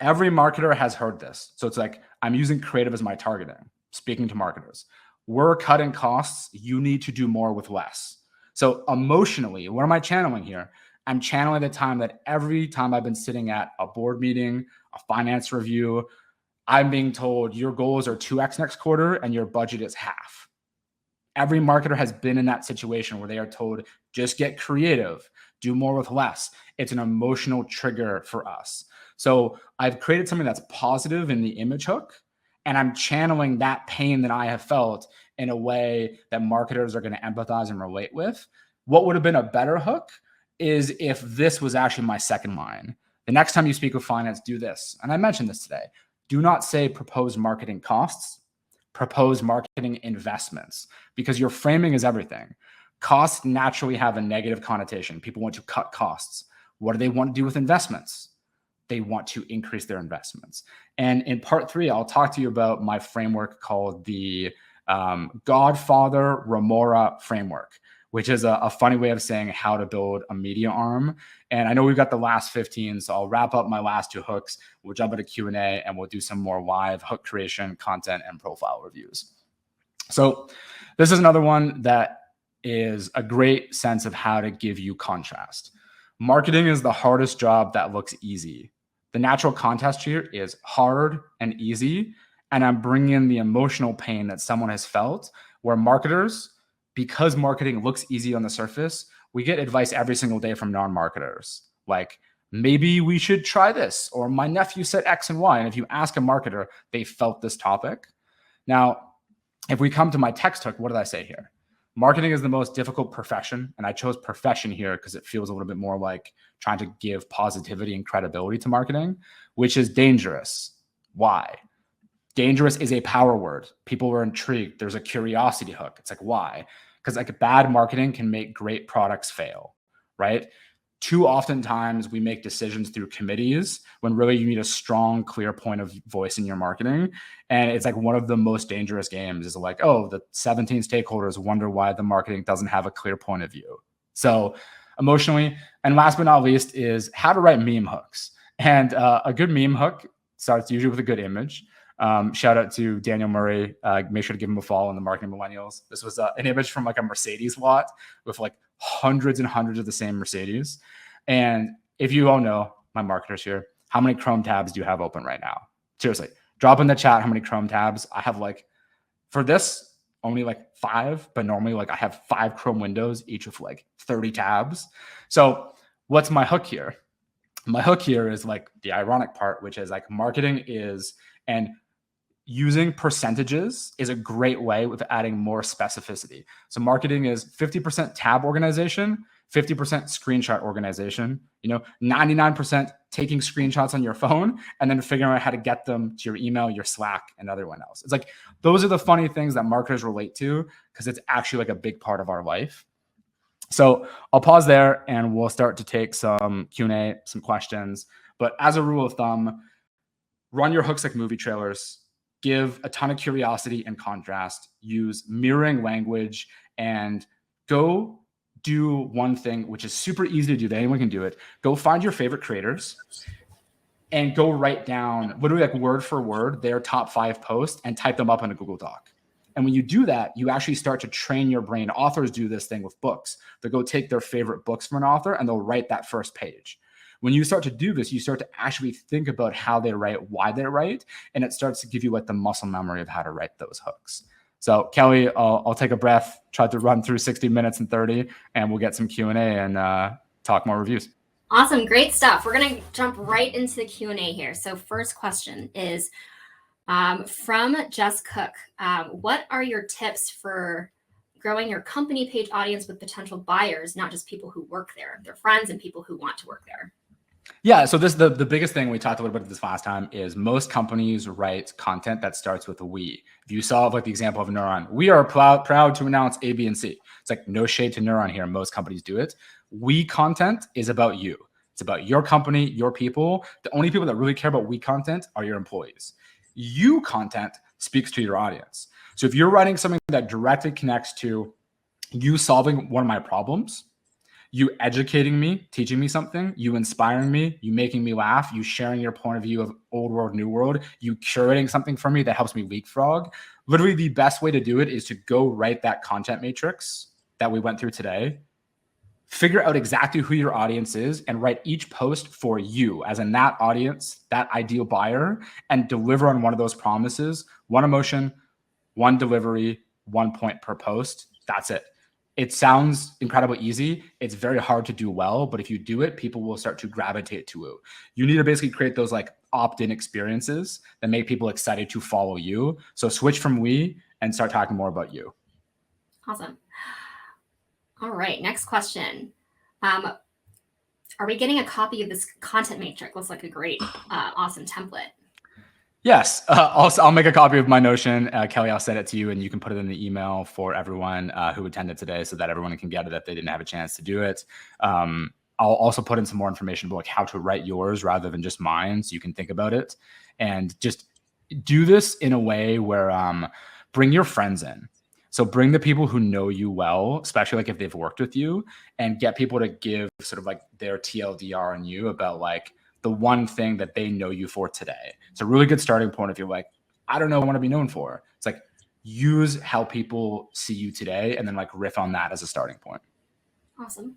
Every marketer has heard this. So it's like, I'm using creative as my targeting, speaking to marketers. We're cutting costs. You need to do more with less. So emotionally, what am I channeling here? I'm channeling the time that every time I've been sitting at a board meeting, a finance review, I'm being told your goals are 2x next quarter and your budget is half. Every marketer has been in that situation where they are told, just get creative, do more with less. It's an emotional trigger for us. So I've created something that's positive in the image hook, and I'm channeling that pain that I have felt in a way that marketers are going to empathize and relate with. What would have been a better hook is if this was actually my second line. The next time you speak with finance, do this. And I mentioned this today. Do not say proposed marketing costs, propose marketing investments, because your framing is everything. Costs naturally have a negative connotation. People want to cut costs. What do they want to do with investments? They want to increase their investments. And in part 3, I'll talk to you about my framework called the Godfather Remora framework, which is a funny way of saying how to build a media arm. And I know we've got the last 15, so I'll wrap up my last 2 hooks. We'll jump into Q&A and we'll do some more live hook creation, content, and profile reviews. So this is another one that is a great sense of how to give you contrast. Marketing is the hardest job that looks easy. The natural contrast here is hard and easy. And I'm bringing in the emotional pain that someone has felt, where marketers, because marketing looks easy on the surface, we get advice every single day from non-marketers. Like, maybe we should try this, or my nephew said X and Y. And if you ask a marketer, they felt this topic. Now, if we come to my text hook, what did I say here? Marketing is the most difficult profession. And I chose profession here because it feels a little bit more like trying to give positivity and credibility to marketing, which is dangerous. Why? Dangerous is a power word. People were intrigued. There's a curiosity hook. It's like, why? Because like bad marketing can make great products fail, right? Too oftentimes we make decisions through committees when really you need a strong, clear point of voice in your marketing. And it's like one of the most dangerous games is like, oh, the 17 stakeholders wonder why the marketing doesn't have a clear point of view. So emotionally, and last but not least is how to write meme hooks. And a good meme hook starts usually with a good image. Shout out to Daniel Murray. Make sure to give him a follow on the Marketing Millennials. This was an image from like a Mercedes lot with like hundreds and hundreds of the same Mercedes. And if you all know, my marketers here, how many Chrome tabs do you have open right now? Seriously, drop in the chat how many Chrome tabs. I have like, for this, only like 5, but normally like I have 5 Chrome windows, each with like 30 tabs. So what's my hook here? My hook here is like the ironic part, which is like marketing is, and using percentages is a great way with adding more specificity. So marketing is 50% tab organization, 50% screenshot organization, 99% taking screenshots on your phone and then figuring out how to get them to your email, your Slack, and everyone else. It's like, those are the funny things that marketers relate to because it's actually like a big part of our life. So I'll pause there and we'll start to take some Q&A, some questions. But as a rule of thumb, run your hooks like movie trailers. Give a ton of curiosity and contrast, use mirroring language, and go do one thing, which is super easy to do, that anyone can do it. Go find your favorite creators and go write down, literally like word for word, their top 5 posts and type them up in a Google Doc. And when you do that, you actually start to train your brain. Authors do this thing with books. They'll go take their favorite books from an author and they'll write that first page. When you start to do this, you start to actually think about how they write, why they write, and it starts to give you like the muscle memory of how to write those hooks. So Kelly, I'll take a breath, try to run through 60 minutes and 30, and we'll get some Q&A and talk more reviews. Awesome, great stuff. We're gonna jump right into the Q&A here. So first question is from Jess Cook. What are your tips for growing your company page audience with potential buyers, not just people who work there, their friends and people who want to work there? Yeah, so this the biggest thing we talked a little bit about this last time is most companies write content that starts with a we. If you saw like the example of Neuron, we are proud to announce A, B, and C. It's like no shade to Neuron here. Most companies do it. We content is about you. It's about your company, your people. The only people that really care about we content are your employees. You content speaks to your audience. So if you're writing something that directly connects to you solving one of my problems, you educating me, teaching me something, you inspiring me, you making me laugh, you sharing your point of view of old world, new world, you curating something for me that helps me leapfrog. Literally the best way to do it is to go write that content matrix that we went through today, Figure out exactly who your audience is and write each post for you as in that audience, that ideal buyer, and deliver on one of those promises. One emotion, one delivery, 1 point per post. That's it. It sounds incredibly easy. It's very hard to do well, but if you do it, people will start to gravitate to it. You need to basically create those like opt-in experiences that make people excited to follow you. So switch from we and start talking more about you. Awesome. All right, next question. Are we getting a copy of this content matrix? Looks like a great, awesome template. Yes. I'll make a copy of my Notion. Kelly, I'll send it to you and you can put it in the email for everyone who attended today so that everyone can get it if they didn't have a chance to do it. I'll also put in some more information about like how to write yours rather than just mine so you can think about it. And just do this in a way where bring your friends in. So bring the people who know you well, especially like if they've worked with you, and get people to give sort of like their TLDR on you about like the one thing that they know you for today. It's a really good starting point if you're like, I don't know what I want to be known for. It's like use how people see you today and then like riff on that as a starting point. Awesome.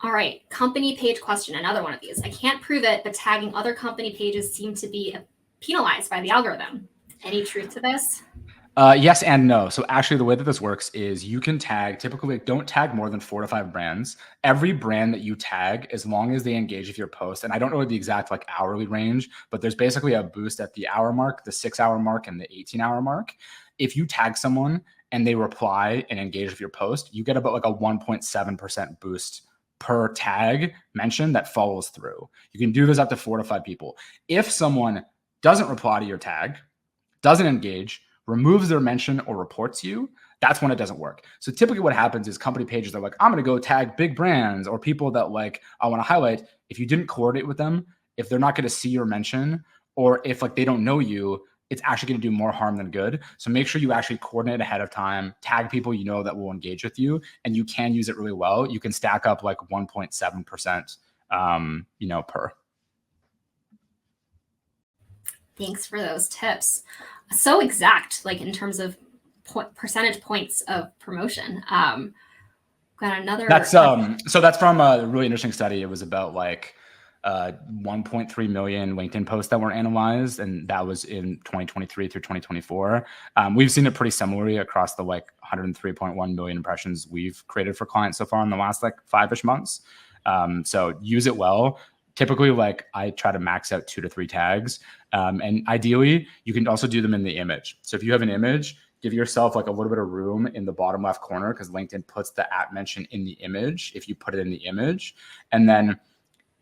All right, company page question, another one of these. I can't prove it, but tagging other company pages seem to be penalized by the algorithm. Any truth to this? Yes and no. So actually the way that this works is you can tag, typically don't tag more than 4 to 5 brands. Every brand that you tag, as long as they engage with your post, and I don't know the exact like hourly range, but there's basically a boost at the hour mark, the 6-hour mark, and the 18-hour mark. If you tag someone and they reply and engage with your post, you get about like a 1.7% boost per tag mention that follows through. You can do this up to 4 to 5 people. If someone doesn't reply to your tag, doesn't engage, removes their mention or reports you, that's when it doesn't work. So typically what happens is company pages are like, I'm going to go tag big brands or people that like I want to highlight. If you didn't coordinate with them, if they're not going to see your mention, or if like they don't know you, it's actually going to do more harm than good. So make sure you actually coordinate ahead of time, tag people you know that will engage with you, and you can use it really well. You can stack up like 1.7%, per. Thanks for those tips. So exact, like in terms of percentage points of promotion. Got another. That's so that's from a really interesting study. It was about like 1.3 million LinkedIn posts that were analyzed, and that was in 2023 through 2024. We've seen it pretty similarly across the like 103.1 million impressions we've created for clients so far in the last like 5-ish months. So use it well. Typically, like I try to max out 2 to 3 tags. And ideally, you can also do them in the image. So if you have an image, give yourself like a little bit of room in the bottom left corner because LinkedIn puts the @ mention in the image if you put it in the image. And then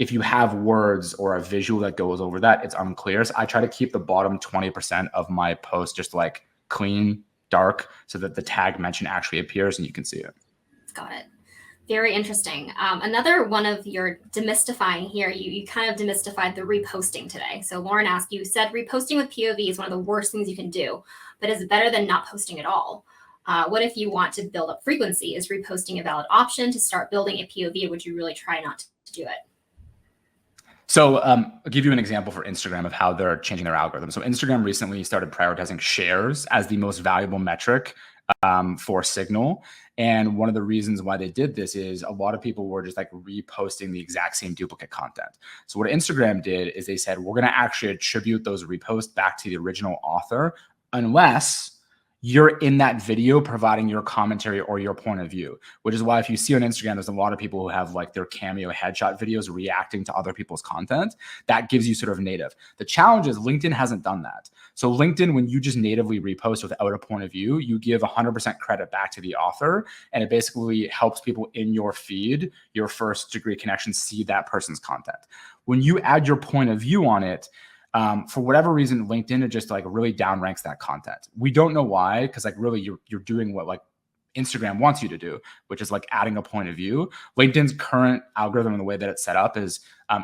if you have words or a visual that goes over that, it's unclear. So I try to keep the bottom 20% of my post just like clean, dark, so that the tag mention actually appears and you can see it. Got it. Very interesting. Another one of your demystifying here, you kind of demystified the reposting today. So Lauren asked, you said reposting with POV is one of the worst things you can do, but is better than not posting at all. What if you want to build up frequency? Is reposting a valid option to start building a POV, or would you really try not to do it? So I'll give you an example for Instagram of how they're changing their algorithm. So Instagram recently started prioritizing shares as the most valuable metric for signal. And one of the reasons why they did this is a lot of people were just like reposting the exact same duplicate content. So what Instagram did is they said, we're going to actually attribute those reposts back to the original author unless you're in that video providing your commentary or your point of view, which is why if you see on Instagram, there's a lot of people who have like their cameo headshot videos reacting to other people's content. That gives you sort of native. The challenge is LinkedIn hasn't done that. So LinkedIn, when you just natively repost without a point of view, you give 100% credit back to the author, and it basically helps people in your feed, your first degree connection, see that person's content. When you add your point of view on it, for whatever reason, LinkedIn, it just like really downranks that content. We don't know why, because like really you're doing what like Instagram wants you to do, which is like adding a point of view. LinkedIn's current algorithm and the way that it's set up is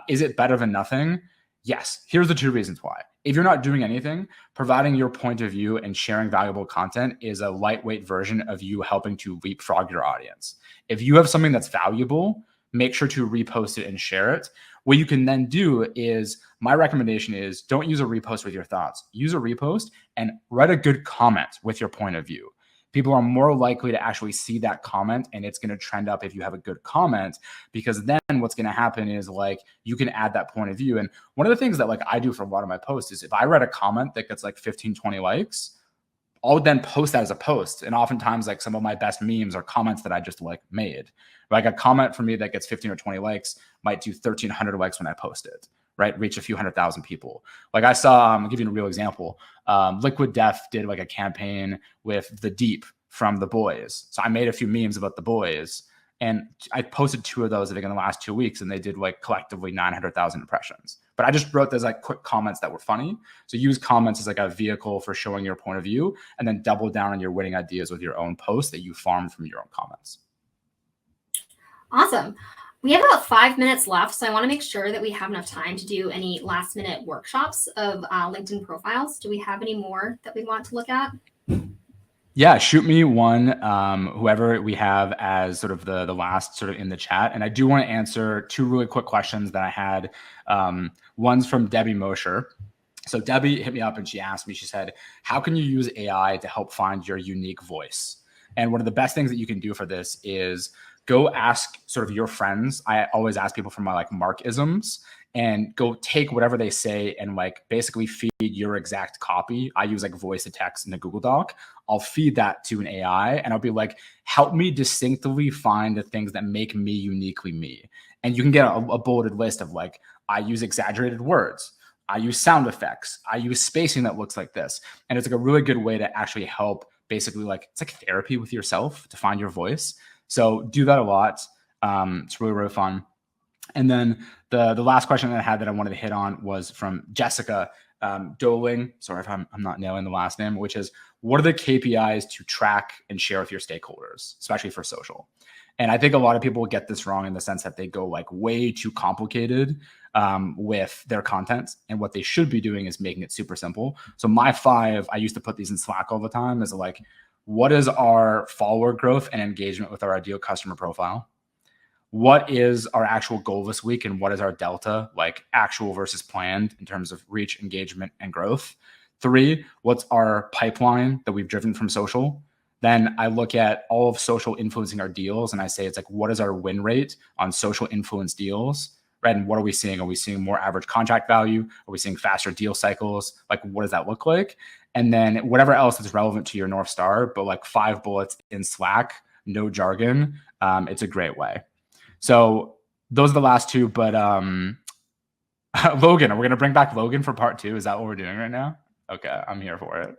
it better than nothing? Yes. Here's the 2 reasons why. If you're not doing anything, providing your point of view and sharing valuable content is a lightweight version of you helping to leapfrog your audience. If you have something that's valuable, make sure to repost it and share it. What you can then do is, my recommendation is don't use a repost with your thoughts. Use a repost and write a good comment with your point of view. people are more likely to actually see that comment, and it's going to trend up if you have a good comment, because then what's going to happen is like you can add that point of view. And one of the things that like I do for a lot of my posts is if I read a comment that gets like 15, 20 likes, I'll then post that as a post. And oftentimes like some of my best memes are comments that I just like made. Like a comment from me that gets 15 or 20 likes might do 1,300 likes when I post it, right? Reach a few 100,000 people. Like I saw, I'll give you a real example. Liquid Death did like a campaign with The Deep from The Boys. So I made a few memes about The Boys, and I posted 2 of those I think in the last 2 weeks, and they did like collectively 900,000 impressions. But I just wrote those like quick comments that were funny. So use comments as like a vehicle for showing your point of view, and then double down on your winning ideas with your own posts that you farmed from your own comments. Awesome. We have about 5 minutes left, so I want to make sure that we have enough time to do any last minute workshops of LinkedIn profiles. Do we have any more that we want to look at? Yeah, shoot me one, whoever we have as sort of the last sort of in the chat. And I do want to answer 2 really quick questions that I had. One's from Debbie Mosher. So Debbie hit me up and she asked me, she said, how can you use AI to help find your unique voice? And one of the best things that you can do for this is go ask sort of your friends. I always ask people for my like Mark-isms, and go take whatever they say and like basically feed your exact copy. I use like voice to text in a Google Doc. I'll feed that to an AI and I'll be like, help me distinctively find the things that make me uniquely me. And you can get a bulleted list of like, I use exaggerated words, I use sound effects, I use spacing that looks like this. And it's like a really good way to actually help basically like, it's like therapy with yourself to find your voice. So do that a lot. It's really, really fun. And then the last question that I had that I wanted to hit on was from Jessica Doling. Sorry if I'm not nailing the last name, which is, what are the KPIs to track and share with your stakeholders, especially for social? And I think a lot of people get this wrong in the sense that they go like way too complicated with their content. And what they should be doing is making it super simple. So my 5, I used to put these in Slack all the time, is like, what is our follower growth and engagement with our ideal customer profile? What is our actual goal this week, and what is our delta, like actual versus planned in terms of reach, engagement, and growth? 3, what's our pipeline that we've driven from social? Then I look at all of social influencing our deals, and I say, it's like, what is our win rate on social influence deals, right? And what are we seeing? Are we seeing more average contract value? Are we seeing faster deal cycles? Like, what does that look like? And then whatever else that's relevant to your North Star, but like 5 bullets in Slack, no jargon. It's a great way. So those are the last 2, but Logan, are we going to bring back Logan for part 2? Is that what we're doing right now? Okay, I'm here for it.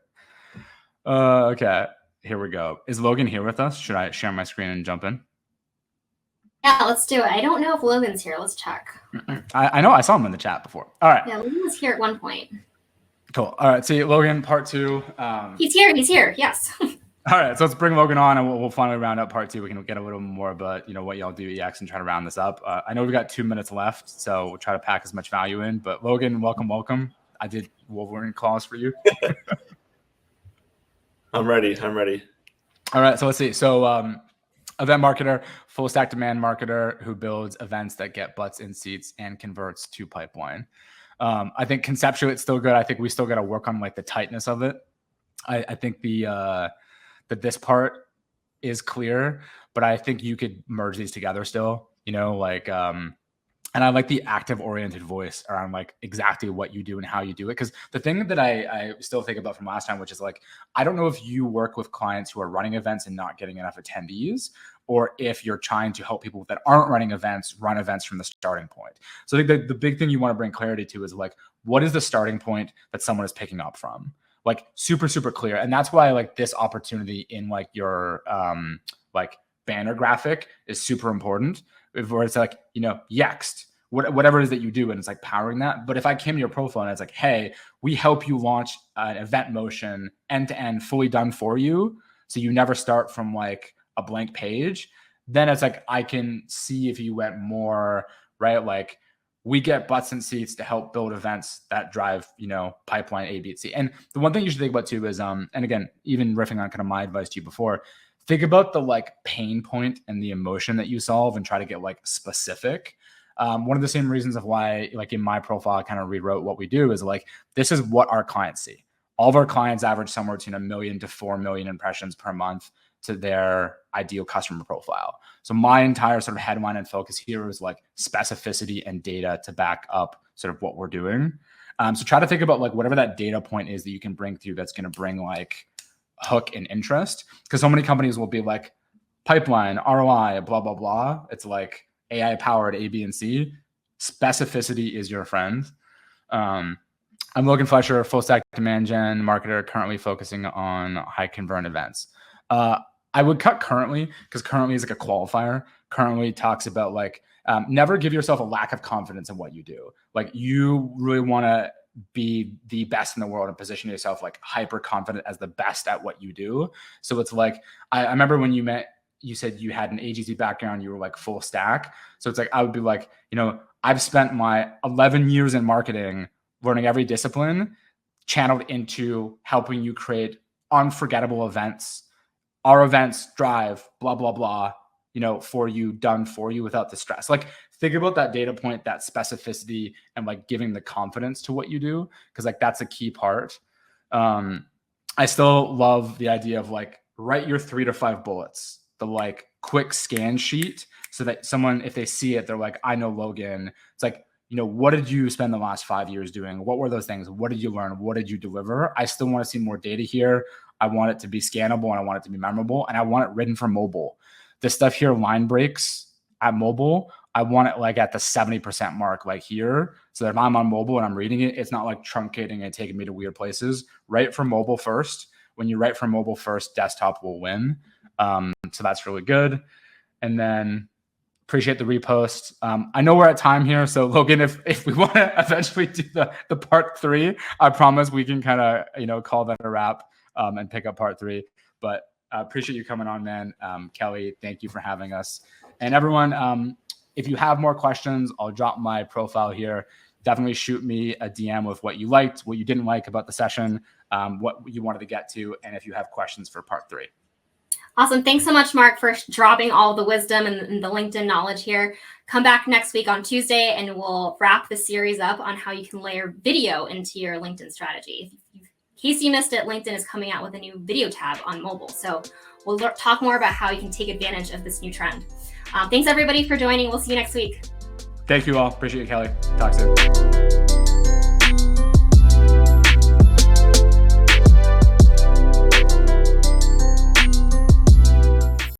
Okay, here we go. Is Logan here with us? Should I share my screen and jump in? Yeah, let's do it. I don't know if Logan's here. Let's check. I know I saw him in the chat before. All right. Yeah, Logan was here at one point. Cool. All right, see, Logan, part 2. He's here. Yes. All right, so let's bring Logan on, and we'll finally round up part 2. We can get a little more about what y'all do at EX and try to round this up. I know we've got 2 minutes left, so we'll try to pack as much value in. But Logan, welcome. I did Wolverine claws for you. I'm ready. All right, so let's see. So event marketer, full stack demand marketer who builds events that get butts in seats and converts to pipeline. I think conceptually it's still good. I think we still got to work on like the tightness of it. I think that this part is clear, but I think you could merge these together still, and I like the active oriented voice around like exactly what you do and how you do it. Cause the thing that I still think about from last time, which is like, I don't know if you work with clients who are running events and not getting enough attendees, or if you're trying to help people that aren't running events run events from the starting point. So I think the big thing you want to bring clarity to is like, what is the starting point that someone is picking up from? Like super, super clear. And that's why like this opportunity in like your like banner graphic is super important, where it's like, Yext, whatever it is that you do, and it's like powering that. But if I came to your profile and it's like, hey, we help you launch an event motion end to end, fully done for you, so you never start from like a blank page, then it's like, I can see if you went more, right? Like, we get butts and seats to help build events that drive, pipeline A, B, C. And the one thing you should think about too is, and again, even riffing on kind of my advice to you before, think about the like pain point and the emotion that you solve and try to get like specific. One of the same reasons of why, like in my profile, I kind of rewrote what we do is like, this is what our clients see. all of our clients average somewhere between 1 million to 4 million impressions per month to their ideal customer profile. So my entire sort of headline and focus here is like specificity and data to back up sort of what we're doing. So try to think about like whatever that data point is that you can bring through that's going to bring like hook and interest, because so many companies will be like pipeline, ROI, blah, blah, blah. It's like AI powered A, B, and C. Specificity is your friend. I'm Logan Fletcher, full stack demand gen marketer, currently focusing on high convert events. I would cut currently, because currently is like a qualifier. Currently talks about like, never give yourself a lack of confidence in what you do. Like you really want to be the best in the world and position yourself like hyper confident as the best at what you do. So it's like, I remember when you said you had an agency background, you were like full stack. So it's like, I would be like, I've spent my 11 years in marketing learning every discipline channeled into helping you create unforgettable events. Our events drive blah, blah, blah, for you, done for you without the stress. Like think about that data point, that specificity, and like giving the confidence to what you do. Cause like, that's a key part. I still love the idea of like, write your 3 to 5 bullets, the like quick scan sheet, so that someone, if they see it, they're like, I know Logan. It's like, what did you spend the last 5 years doing? What were those things? What did you learn? What did you deliver? I still want to see more data here. I want it to be scannable and I want it to be memorable, and I want it written for mobile. This stuff here, line breaks at mobile, I want it like at the 70% mark, like here. So that if I'm on mobile and I'm reading it, it's not like truncating and taking me to weird places. Write for mobile first. When you write for mobile first, desktop will win. So that's really good. And then appreciate the repost. I know we're at time here. So Logan, if we want to eventually do the part 3, I promise we can kind of, call that a wrap and pick up part 3. But appreciate you coming on, man. Kelly, thank you for having us. And everyone, if you have more questions, I'll drop my profile here. Definitely shoot me a DM with what you liked, what you didn't like about the session, what you wanted to get to, and if you have questions for part 3. Awesome. Thanks so much, Mark, for dropping all the wisdom and the LinkedIn knowledge here. Come back next week on Tuesday, and we'll wrap the series up on how you can layer video into your LinkedIn strategy. In case you missed it, LinkedIn is coming out with a new video tab on mobile. So we'll talk more about how you can take advantage of this new trend. Thanks, everybody, for joining. We'll see you next week. Thank you all. Appreciate it, Kelly. Talk soon.